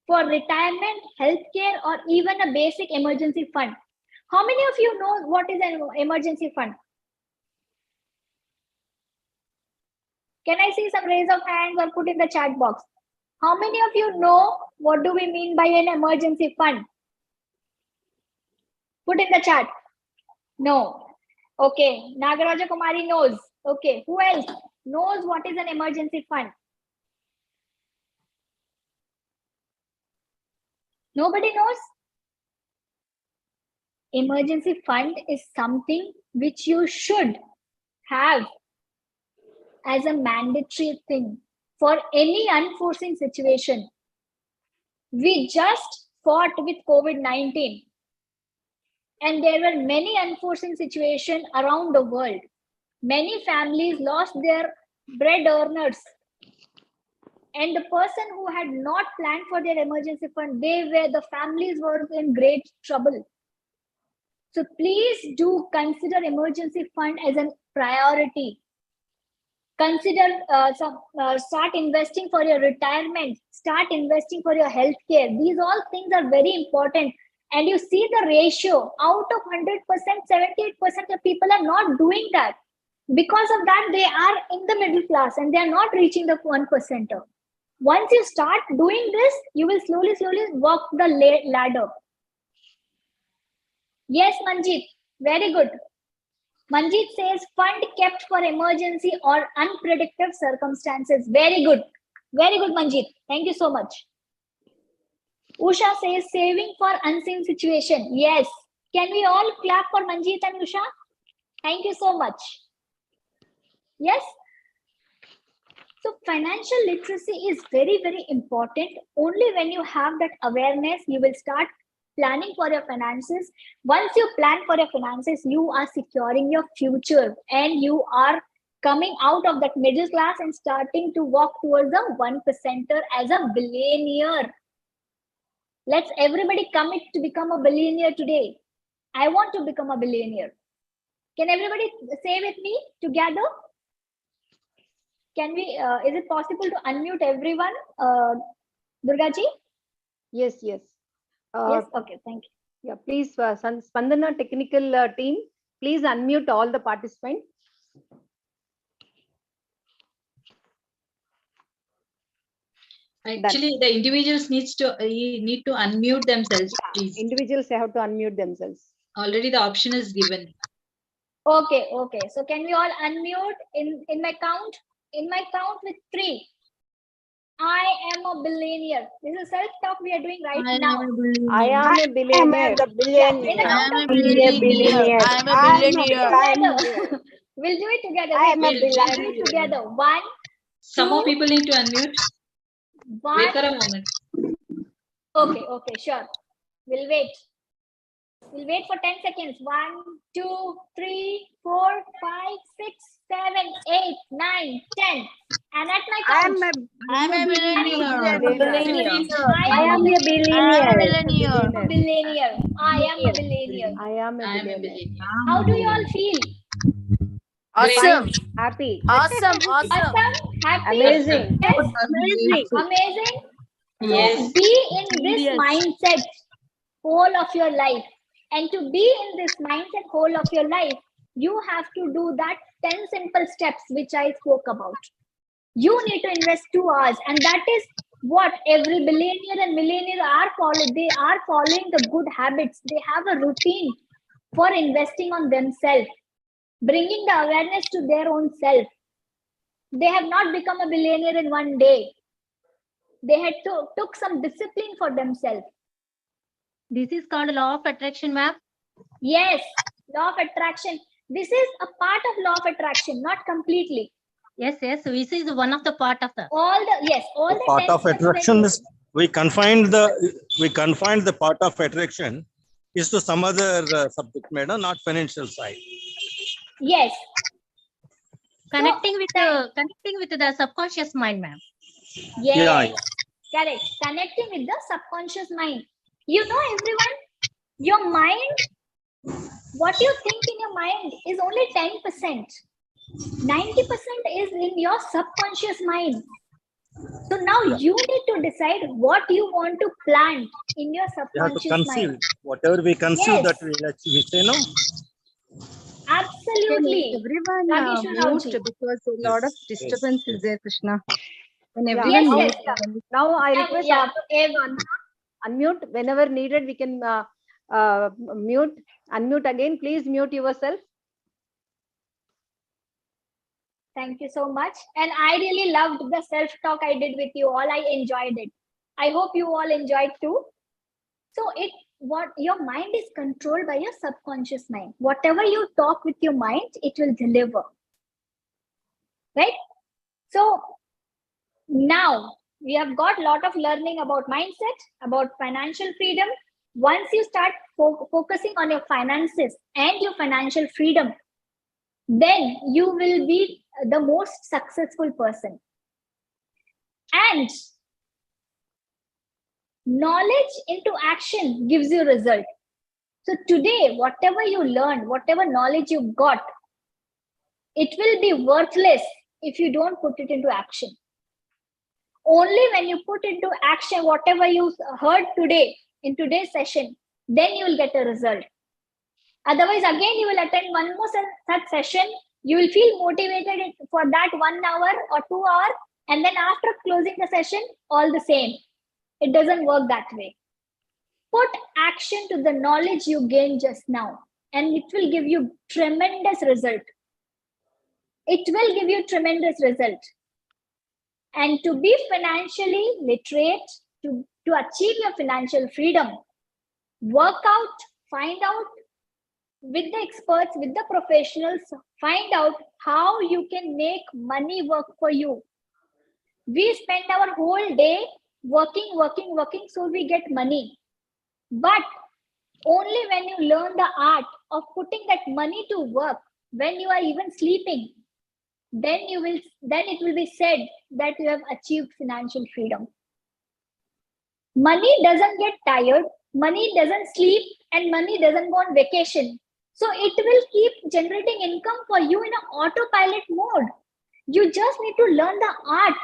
for retirement, healthcare, or even a basic emergency fund. How many of you know what is an emergency fund? Can I see some raise of hands or put in the chat box? How many of you know what do we mean by an emergency fund? Put in the chat. No. Okay. Nagaraja Kumari knows. Okay. Who else knows what is an emergency fund? Nobody knows? Emergency fund is something which you should have as a mandatory thing for any unforeseen situation. We just fought with COVID-19, and there were many unforeseen situations around the world. Many families lost their bread earners, and the person who had not planned for their emergency fund, the families were in great trouble. So please do consider emergency fund as a priority. Consider start investing for your retirement, start investing for your healthcare. These all things are very important. And you see the ratio, out of 100%, 78% of people are not doing that. Because of that, they are in the middle class and they are not reaching the 1%. Once you start doing this, you will slowly walk the ladder. Yes, Manjeet, very good. Manjeet says fund kept for emergency or unpredictable circumstances. Very good. Very good, Manjeet. Thank you so much. Usha says saving for unseen situation. Yes. Can we all clap for Manjeet and Usha? Thank you so much. Yes. So financial literacy is very, very important. Only when you have that awareness, you will start planning for your finances. Once you plan for your finances, you are securing your future and you are coming out of that middle class and starting to walk towards the 1%er as a billionaire. Let's everybody commit to become a billionaire today. I want to become a billionaire. Can everybody say with me together? Can we, is it possible to unmute everyone? Durga ji? Yes. Yes, okay, thank you. Yeah, please, Spandana technical team, please unmute all the participants. Actually, the individuals need to unmute themselves, please. Individuals have to unmute themselves. Already the option is given. Okay. So can we all unmute in my count? In my count with 3. I am a billionaire. This is self-talk we are doing right now. I am a billionaire. I am a billionaire. I am a billionaire. We'll do it together. I am a We'll do it billionaire. together. 1, Some 2, more people need to unmute. 1. Wait for a moment. Okay, sure. We'll wait. We'll wait for 10 seconds. 1, 2, 3, 4, 5, 6, 7, 8, 9, 10. And at my count, I am a billionaire. I am a billionaire. I am a billionaire. I am a I am a billionaire. billionaire. How do you all feel? Awesome. Happy. Awesome. Awesome? Happy? Amazing. Yes? Amazing. Amazing? Yes. So be in this Yes. mindset whole of your life. And to be in this mindset whole of your life, you have to do that 10 simple steps which I spoke about. You need to invest 2 hours, and that is what every billionaire and millionaire are following. They are following the good habits. They have a routine for investing on themselves, bringing the awareness to their own self. They have not become a billionaire in one day. They had took some discipline for themselves. This is called law of attraction, ma'am. Yes, law of attraction. This is a part of law of attraction, not completely. Yes, yes. This is one of the part of the. All the part 10 of steps attraction that is we confined the part of attraction is to some other subject matter, not financial side. Yes. Connecting with the subconscious mind, ma'am. Yes. Yeah. Correct. Connecting with the subconscious mind. You know, everyone, your mind, what you think in your mind is only 10%. 90% is in your subconscious mind. So now you need to decide what you want to plant in your We have to subconscious conceive. mind. Whatever we conceive, Yes. that we achieve. We say no. Absolutely. Everyone Rageshwar mute Raoji. because a lot of Yes, disturbance is there, Krishna. When Yeah. everyone Yes, mute, yes. Now I request Yeah, all to unmute whenever needed. We can unmute again. Please mute yourself. Thank you so much. And I really loved the self-talk I did with you all. I enjoyed it. I hope you all enjoyed too. So what your mind is controlled by your subconscious mind. Whatever you talk with your mind, it will deliver. Right? So now we have got a lot of learning about mindset, about financial freedom. Once you start focusing on your finances and your financial freedom, then you will be the most successful person. And knowledge into action gives you result. So today, whatever you learned, whatever knowledge you got, it will be worthless if you don't put it into action. Only when you put into action whatever you heard today in today's session, then you will get a result. Otherwise, again, you will attend one more such session. You will feel motivated for that 1 hour or 2 hours. And then after closing the session, all the same. It doesn't work that way. Put action to the knowledge you gained just now, and it will give you tremendous result. It will give you tremendous result. And to be financially literate, to achieve your financial freedom, work out, find out with the experts, with the professionals, find out how you can make money work for you. We spend our whole day working, so we get money. But only when you learn the art of putting that money to work, when you are even sleeping, then it will be said that you have achieved financial freedom. Money doesn't get tired, money doesn't sleep, and money doesn't go on vacation. So it will keep generating income for you in an autopilot mode. You just need to learn the art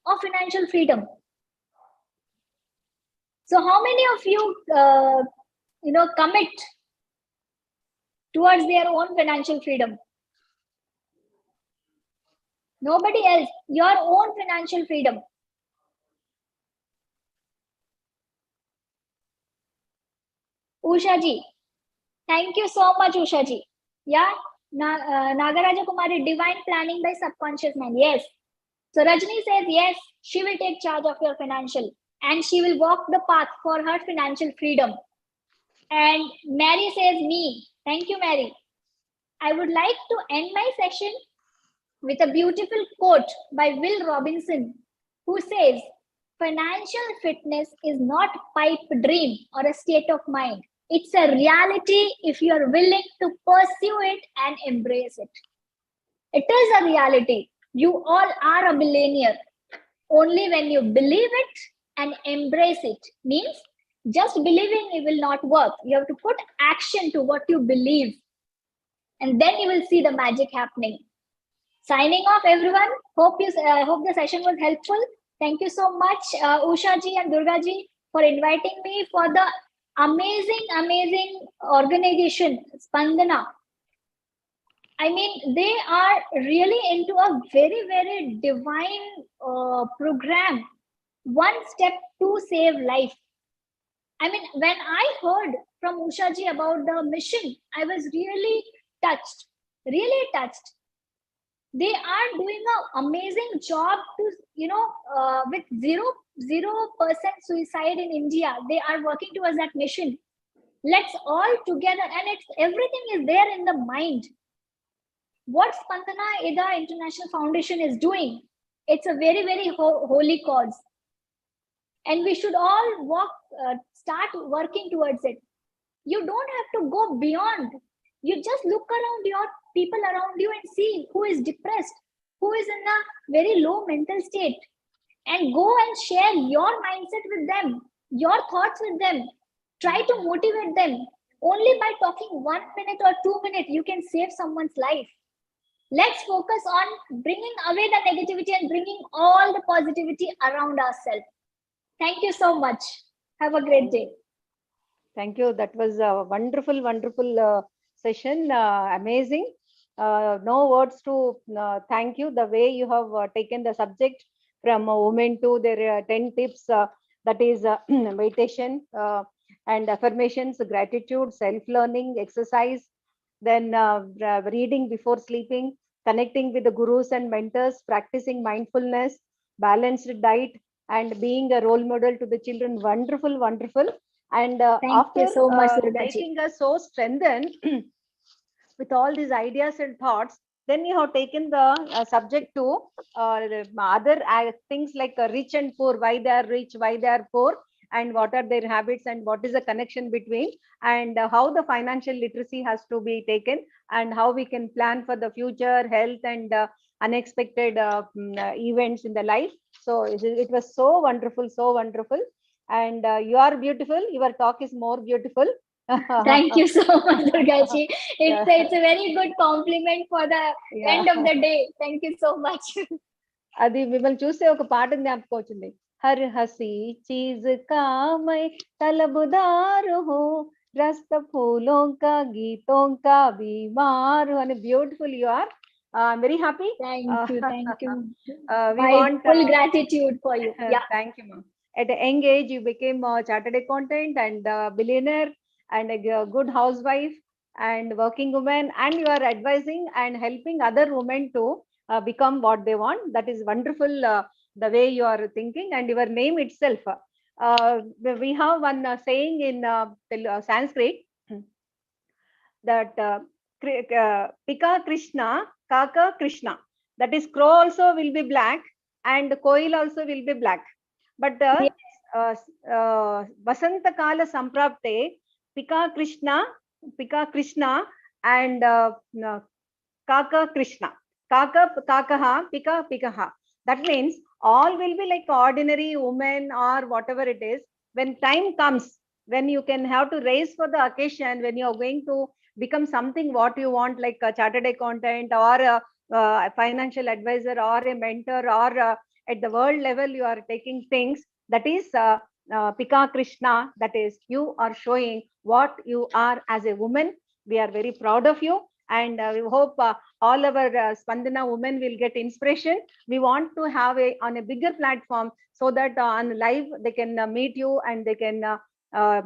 of financial freedom. So how many of you commit towards their own financial freedom? Nobody else, your own financial freedom. Usha ji, thank you so much, Usha ji. Yeah, Nagaraja Kumari, divine planning by subconscious mind. Yes. So Rajni says, yes, she will take charge of your financial and she will walk the path for her financial freedom. And Mary says, me. Thank you, Mary. I would like to end my session with a beautiful quote by Will Robinson, who says, financial fitness is not a pipe dream or a state of mind. It's a reality if you are willing to pursue it and embrace it. It is a reality. You all are a billionaire. Only when you believe it and embrace it. Means just believing it will not work. You have to put action to what you believe. And then you will see the magic happening. Signing off, everyone. Hope the session was helpful. Thank you so much, Usha ji and Durga ji, for inviting me for the amazing organization, Spandana. I mean, they are really into a very, very divine program. One step to save life. I mean, when I heard from Usha ji about the mission, I was really touched, really touched. They are doing an amazing job to, with 0% suicide in India. They are working towards that mission. Let's all together, and it's everything is there in the mind. What Spandana Eda International Foundation is doing, it's a very, very holy cause. And we should all start working towards it. You don't have to go beyond. You just look around your people around you and see who is depressed, who is in a very low mental state, and go and share your mindset with them, your thoughts with them. Try to motivate them. Only by talking 1 minute or 2 minutes, you can save someone's life. Let's focus on bringing away the negativity and bringing all the positivity around ourselves. Thank you so much. Have a great day. Thank you. That was a wonderful, wonderful session. Amazing. No words to thank you. The way you have taken the subject from women to their 10 tips, that is meditation and affirmations, gratitude, self-learning, exercise, then reading before sleeping, connecting with the gurus and mentors, practicing mindfulness, balanced diet, and being a role model to the children. Wonderful, wonderful. And Thank you so much, Durga ji. making us so strengthened with all these ideas and thoughts, then you have taken the subject to other things like rich and poor, why they are rich, why they are poor, and what are their habits, and what is the connection between, and how the financial literacy has to be taken, and how we can plan for the future health and unexpected events in the life. So it was so wonderful, so wonderful. And you are beautiful. Your talk is more beautiful. Thank you so much, Durga ji. Yeah. It's a very good compliment for the Yeah. end of the day. Thank you so much. అది మిమ్మల్ని చూస్తే ఒక పాట జ్ఞాపకం వచ్చింది. హర్ హసి చీజ్ కా మై తలబుదారు హూ రస్త ఫూలోं का गीतों का बीमार అని beautiful you are. I'm very happy. Thank you. Thank you. We My want full gratitude for you. Yeah. Thank you, ma'am. At a young age, you became a chartered accountant and a billionaire and a good housewife and working woman, and you are advising and helping other women to become what they want. That is wonderful, the way you are thinking, and your name itself. We have one saying in Sanskrit that Pika Krishna, Kaka Krishna. That is, crow also will be black and koil also will be black. But Vasanta Kala Samprapte, Pika Krishna and Kaka Krishna. Kakaha, Pikaha. That means all will be like ordinary women or whatever it is. When time comes, when you can have to raise for the occasion, when you are going to become something what you want, like a chartered accountant or a financial advisor or a mentor, or at the world level you are taking things, that is Pika Krishna. That is, you are showing what you are as a woman. We are very proud of you, and we hope all our Spandana women will get inspiration. We want to have on a bigger platform, so that on live they can meet you, and they can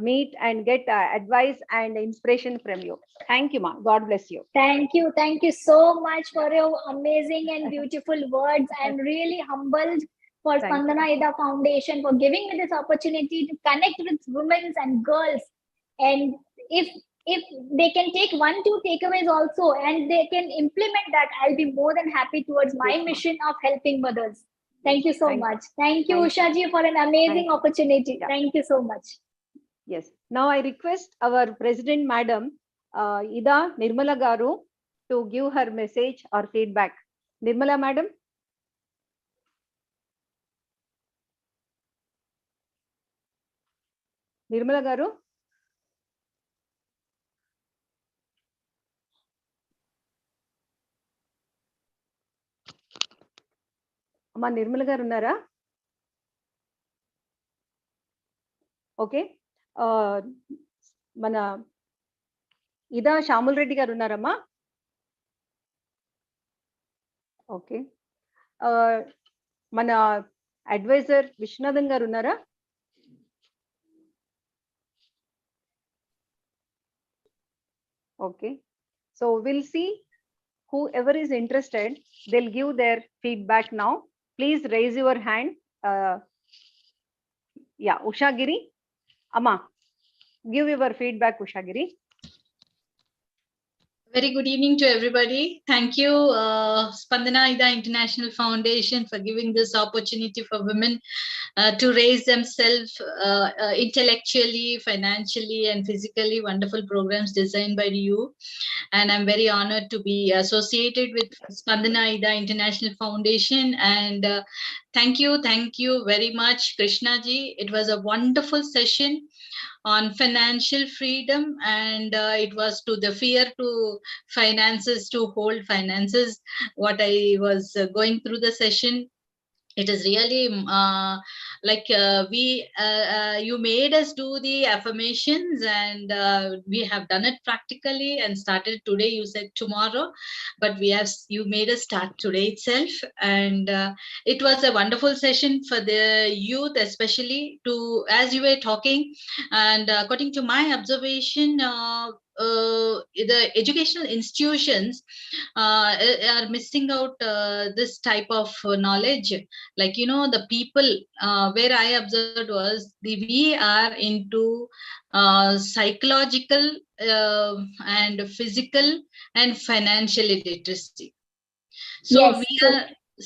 meet and get advice and inspiration from you. Thank you, ma. God bless you. Thank you. Thank you so much for your amazing and beautiful words. I'm really humbled for Thank Spandana Eda Foundation for giving me this opportunity to connect with women and girls. And if they can take 1-2 takeaways also, and they can implement that, I'll be more than happy towards my Yes, ma'am. mission of helping mothers. Thank you so Thank you. much. Thank you, Thank Usha ji, for an amazing Thank you. opportunity. Yeah. Thank you so much. Yes. Now I request our President Madam Ida Nirmala Garu to give her message or feedback. Nirmala Madam. Nirmala Garu. అమ్మా నిర్మల గారు ఉన్నారా? Okay, మన ఇదా Samuel Reddy గారు ఉన్నారమ్మా? Okay, మన advisor Viswanathan గారు ఉన్నారా? Okay, so we'll see whoever is interested, they'll give their feedback now. Please raise your hand. Yeah, Ushagiri, Amma, give your feedback, Ushagiri. Very good evening to everybody. Thank you, Spandana Eda International Foundation, for giving this opportunity for women to raise themselves intellectually, financially, and physically. Wonderful programs designed by you. And I'm very honored to be associated with Spandana Eda International Foundation. And thank you very much, Krishna ji. It was a wonderful session on financial freedom, and it was to the fear to finances, to hold finances, what I was going through the session. It is really you made us do the affirmations, and we have done it practically and started today. You said tomorrow, but you made us start today itself. And it was a wonderful session for the youth, especially to, as you were talking, and according to my observation, the educational institutions are missing out this type of knowledge. Like, the people where I observed was we are into psychological and physical and financial literacy. So Yes, we are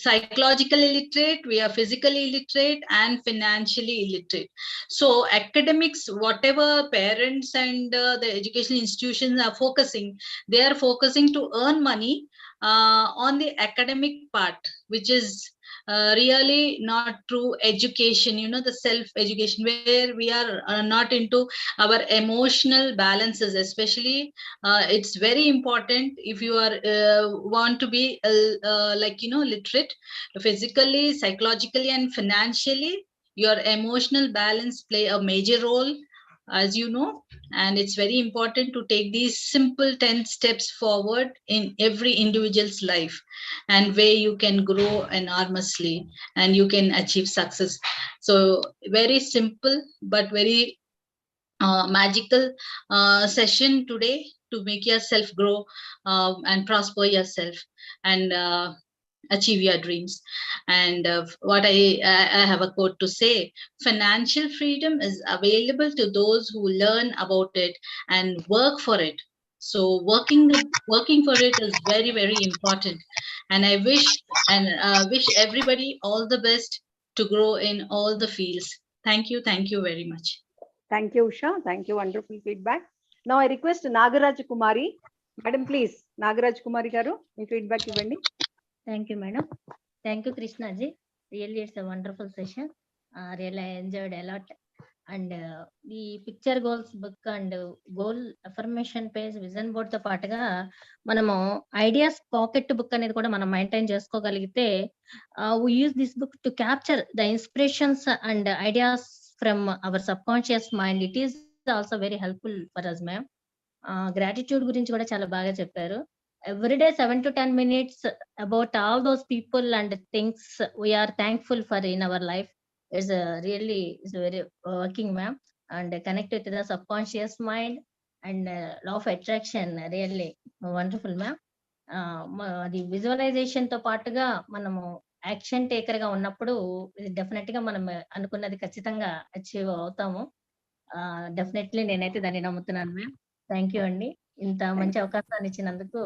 psychologically illiterate, we are physically illiterate, and financially illiterate. So academics, whatever parents and the educational institutions are focusing, they are focusing to earn money on the academic part, which is really not true education, the self education, where we are not into our emotional balances. Especially it's very important, if you are want to be literate physically, psychologically, and financially, your emotional balance play a major role, as you know. And it's very important to take these simple 10 steps forward in every individual's life, and where you can grow enormously and you can achieve success. So very simple but very magical session today, to make yourself grow and prosper yourself, and achieve your dreams. And what I have a quote to say: financial freedom is available to those who learn about it and work for it. So working for it is very, very important. And I wish everybody all the best to grow in all the fields. Thank you very much. Thank you, Usha. Thank you. Wonderful feedback. Now I request Nagaraj Kumari. Madam, please. Nagaraj Kumari garu, me feedback ఇవ్వండి. Thank you, madam. Thank you, Krishna ji. Really, it's a wonderful session. Really, I enjoyed a lot. And the picture goals book and goal affirmation page vision board తో పాటుగా మనము ideas pocket book అనేది కూడా మనం maintain చేసుకోగలిగితే we use this book to capture the inspirations and ideas from our subconscious mind. It is also very helpful for us, ma'am. Gratitude గురించి కూడా చాలా బాగా చెప్పారు. Every day 7 to 10 minutes about all those people and things we are thankful for in our life. It's very working, ma'am, and connect with the subconscious mind and law of attraction. Really wonderful, ma'am. The visualization తో పాటుగా మనము action taker గా ఉన్నప్పుడు definite గా మనం అనుకున్నది ఖచ్చితంగా achieve అవుతాము. డెఫినెట్లీ నేనైతే దాన్ని నమ్ముతున్నాను, మ్యామ్. థ్యాంక్ యూ అండి. ఇంత మంచి అవకాశాన్ని ఇచ్చినందుకు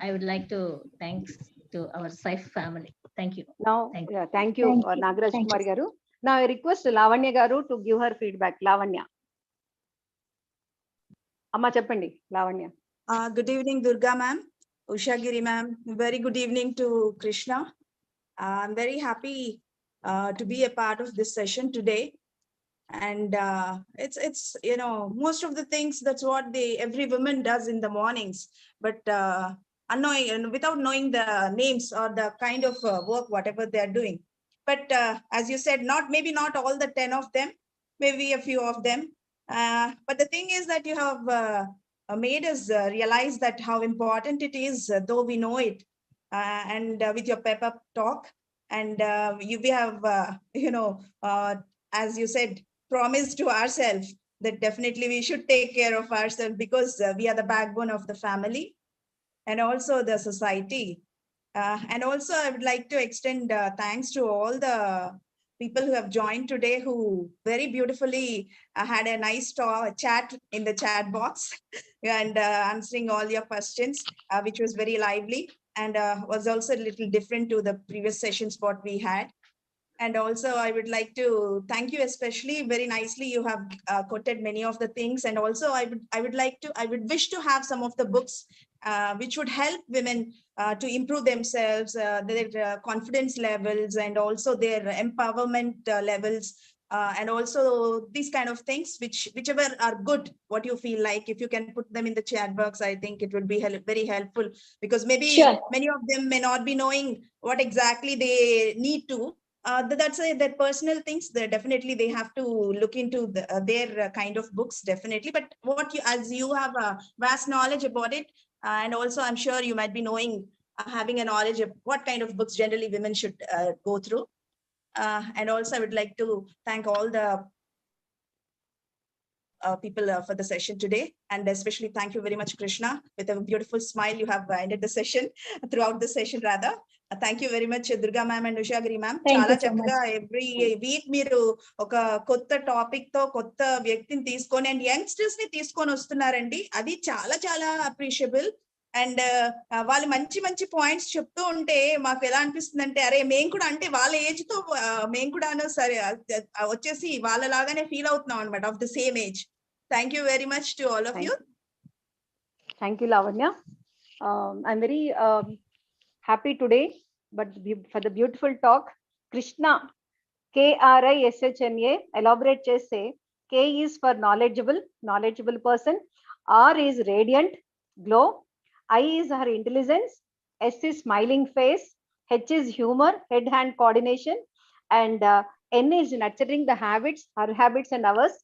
I would like to thanks to our SAIF family. Thank you. Now, Thank yeah, thank you, Thank you. Nagaraj Thank Kumari you. garu. Now I request Lavanya garu to give her feedback. Lavanya. Amma cheppandi, Lavanya. Good evening, Durga ma'am, Ushagiri ma'am. Very good evening to Krishna. I'm very happy to be a part of this session today. And it's most of the things, that's what every woman does in the mornings, but unknowing and without knowing the names or the kind of work whatever they are doing. But as you said, maybe not all the 10 of them, maybe a few of them. But the thing is that you have made us realize that how important it is, though we know it, and with your pep up talk. And we have, as you said, promised to ourselves that definitely we should take care of ourselves, because we are the backbone of the family and also the society. And also, I would like to extend thanks to all the people who have joined today, who very beautifully had a nice chat in the chat box and answering all your questions, which was very lively and was also a little different to the previous sessions what we had. And also, I would like to thank you, especially very nicely. You have quoted many of the things, and also I would wish to have some of the books which would help women to improve themselves, their confidence levels, and also their empowerment levels. And also these kind of things, whichever are good, what you feel like, if you can put them in the chat box, I think it would be very helpful, because maybe Sure. many of them may not be knowing what exactly they need to. That's their personal things. Definitely they have to look into their kind of books, definitely. But as you have a vast knowledge about it, and also I'm sure you might be knowing, having a knowledge of what kind of books generally women should go through. And also I would like to thank all the people for the session today, and especially thank you very much, Krishna. With a beautiful smile, you have ended the session, throughout the session rather. Thank you very much, Durga ma'am and Ushagiri ma'am. Thank you Chala so much. chakkaga every week మీరు ఒక కొత్త topic తో కొత్త వ్యక్తిని తీసుకొని and youngsters ని తీసుకొని వస్తున్నారండి. అది చాలా చాలా అప్రిషియబుల్. అండ్ వాళ్ళు మంచి మంచి పాయింట్స్ చెప్తూ ఉంటే మాకు ఎలా అనిపిస్తుంది అంటే, అరే మేము కూడా, అంటే వాళ్ళ ఏజ్ తో మేము కూడా సరే వచ్చేసి వాళ్ళలాగానే ఫీల్ అవుతున్నాం అనమాట, of the same age. Thank you very much to all of you. Thank you, Lavanya. I'm very happy today, but for the beautiful talk. Krishna, KRISHNA, elaborate chese. K is for knowledgeable person. R is radiant, glow. I is her intelligence. S is smiling face. H is humor, head-hand coordination. And N is nurturing the habits, her habits and ours.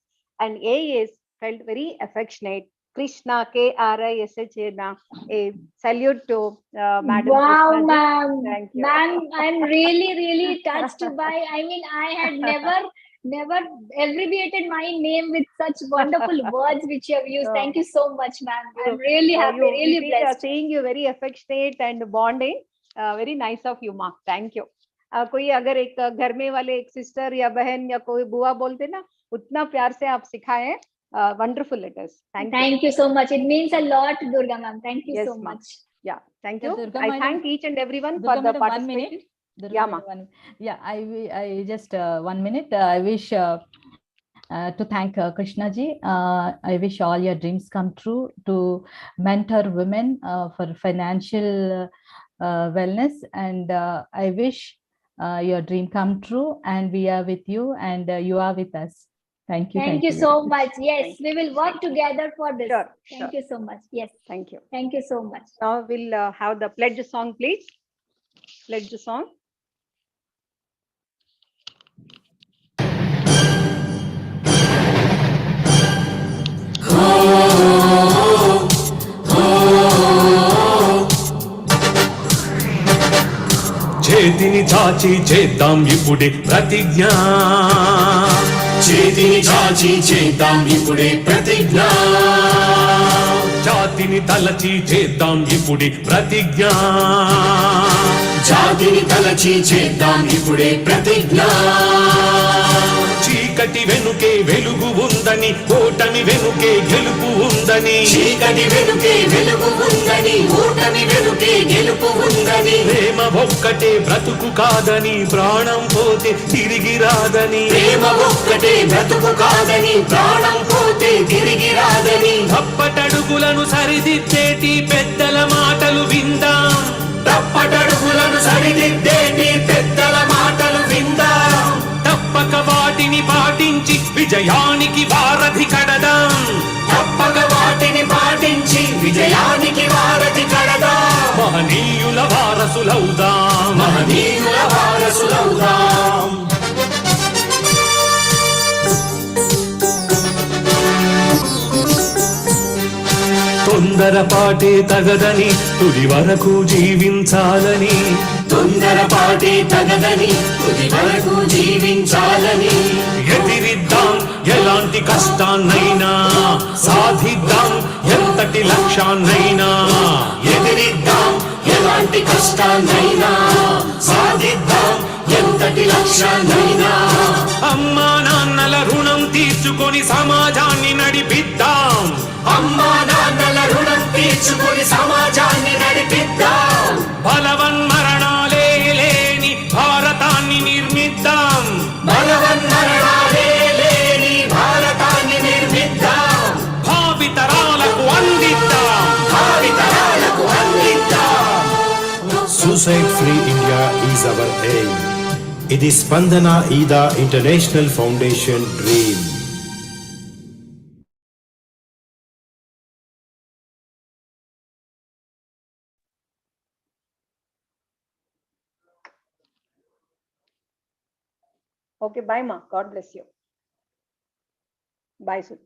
And A is felt very affectionate. Krishna, KRISHNA. A salute to Madam Wow, Krishna. ma'am. Thank you. Ma'am, I'm really touched by, I mean, I had never abbreviated my name with such wonderful words which you have used. Oh. Thank you so much, ma'am. I'm really happy, really blessed. Seeing you very affectionate and bonding. Very nice of you, Ma. Thank you. कोई अगर एक घर में वाले एक sister या बहन या कोई बुआ बोलते ना, उतना प्यार से आप सिखाए. Wonderful it is. Thank you so much. It means a lot, Durga ma'am. Thank you Yes, so ma'am. much. Yeah, thank you. Durga I madam- thank each and everyone Durga for the madam, 1 participation. minute. Durga Yeah, madam, ma. Yeah, I just 1 minute. I wish to thank Krishna ji. I wish all your dreams come true, to mentor women for financial wellness, and I wish your dream come true, and we are with you, and you are with us. Thank you. Thank you so much. Yes, Thank we will work together for this. Sure, Thank sure. you so much. Yes, Thank you. thank you so much. Now we'll have the pledge song, please. Pledge song. చేతిని చాచి చేద్దాం ఇప్పుడే ప్రతిజ్ఞ, చేతిని చాచి చేద్దాం ఇప్పుడే ప్రతిజ్ఞ, జాతిని తలచి చేద్దాం ఇప్పుడే ప్రతిజ్ఞ, జాతిని తలచి చేద్దాం ఇప్పుడే ప్రతిజ్ఞ, చీకటి వెనుకే వెలుగు ఉందని, ఓటమి వెనుకే గెలుపు ఉందని, చీకటి వెనుకే వెలుగు ఉందని, ఓటమి వెనుకే గెలుపు ఉందని, ప్రేమ ఒక్కటే బ్రతుకు కాదని, ప్రాణం పోతే తిరిగి రాదని, ప్రేమ ఒక్కటే బ్రతుకు కాదని, ప్రాణం పోతే తిరిగి రాదని, తప్పటడుగులను సరిదిద్దేటి పెద్దల మాటలు విందాం, తప్పటడుగులను సరిదిద్దేటి పెద్దల మాటలు విందాం, తప్పక వాటిని పాటించి విజయానికి వారధి కడదాం, తప్పక వాటిని పాటించి విజయానికి వారధి కడదాం, మహనీయుల వారసులవుదాం, మహనీయుల వారసులవుదాం. తొందరపాటే తగదని తుది వరకు జీవించాలని తొందరపాటే తగదని తుది వరకు జీవించాలని ఎదిరిద్దాం ఎలాంటి కష్టాన్నైనా సాధిద్దాం ఎంతటి లక్ష్యాన్నైనా ఎదిరిద్దాం ఎలాంటి కష్టాన్నైనా సాధిద్దాం ఎంతటి లక్ష్యాన్నైనా అమ్మా నాన్నల రుణం తీర్చుకొని సమాజాన్ని నడిపిద్దాం అమ్మా నాన్నల రుణం తీర్చుకొని సమాజాన్ని నడిపిద్దాం బలవన్మరణాలే లేని భారతాన్ని నిర్మిద్దాం బలవన్మరణాలే లేని భారతాన్ని నిర్మిద్దాం భావితరాలకు అందిద్దాం భావితరాలకు అందిద్దాం Suicide Free India is our aim. It is Spandana Eda International Foundation dream. Okay, bye, ma. God bless you. Bye, Sue.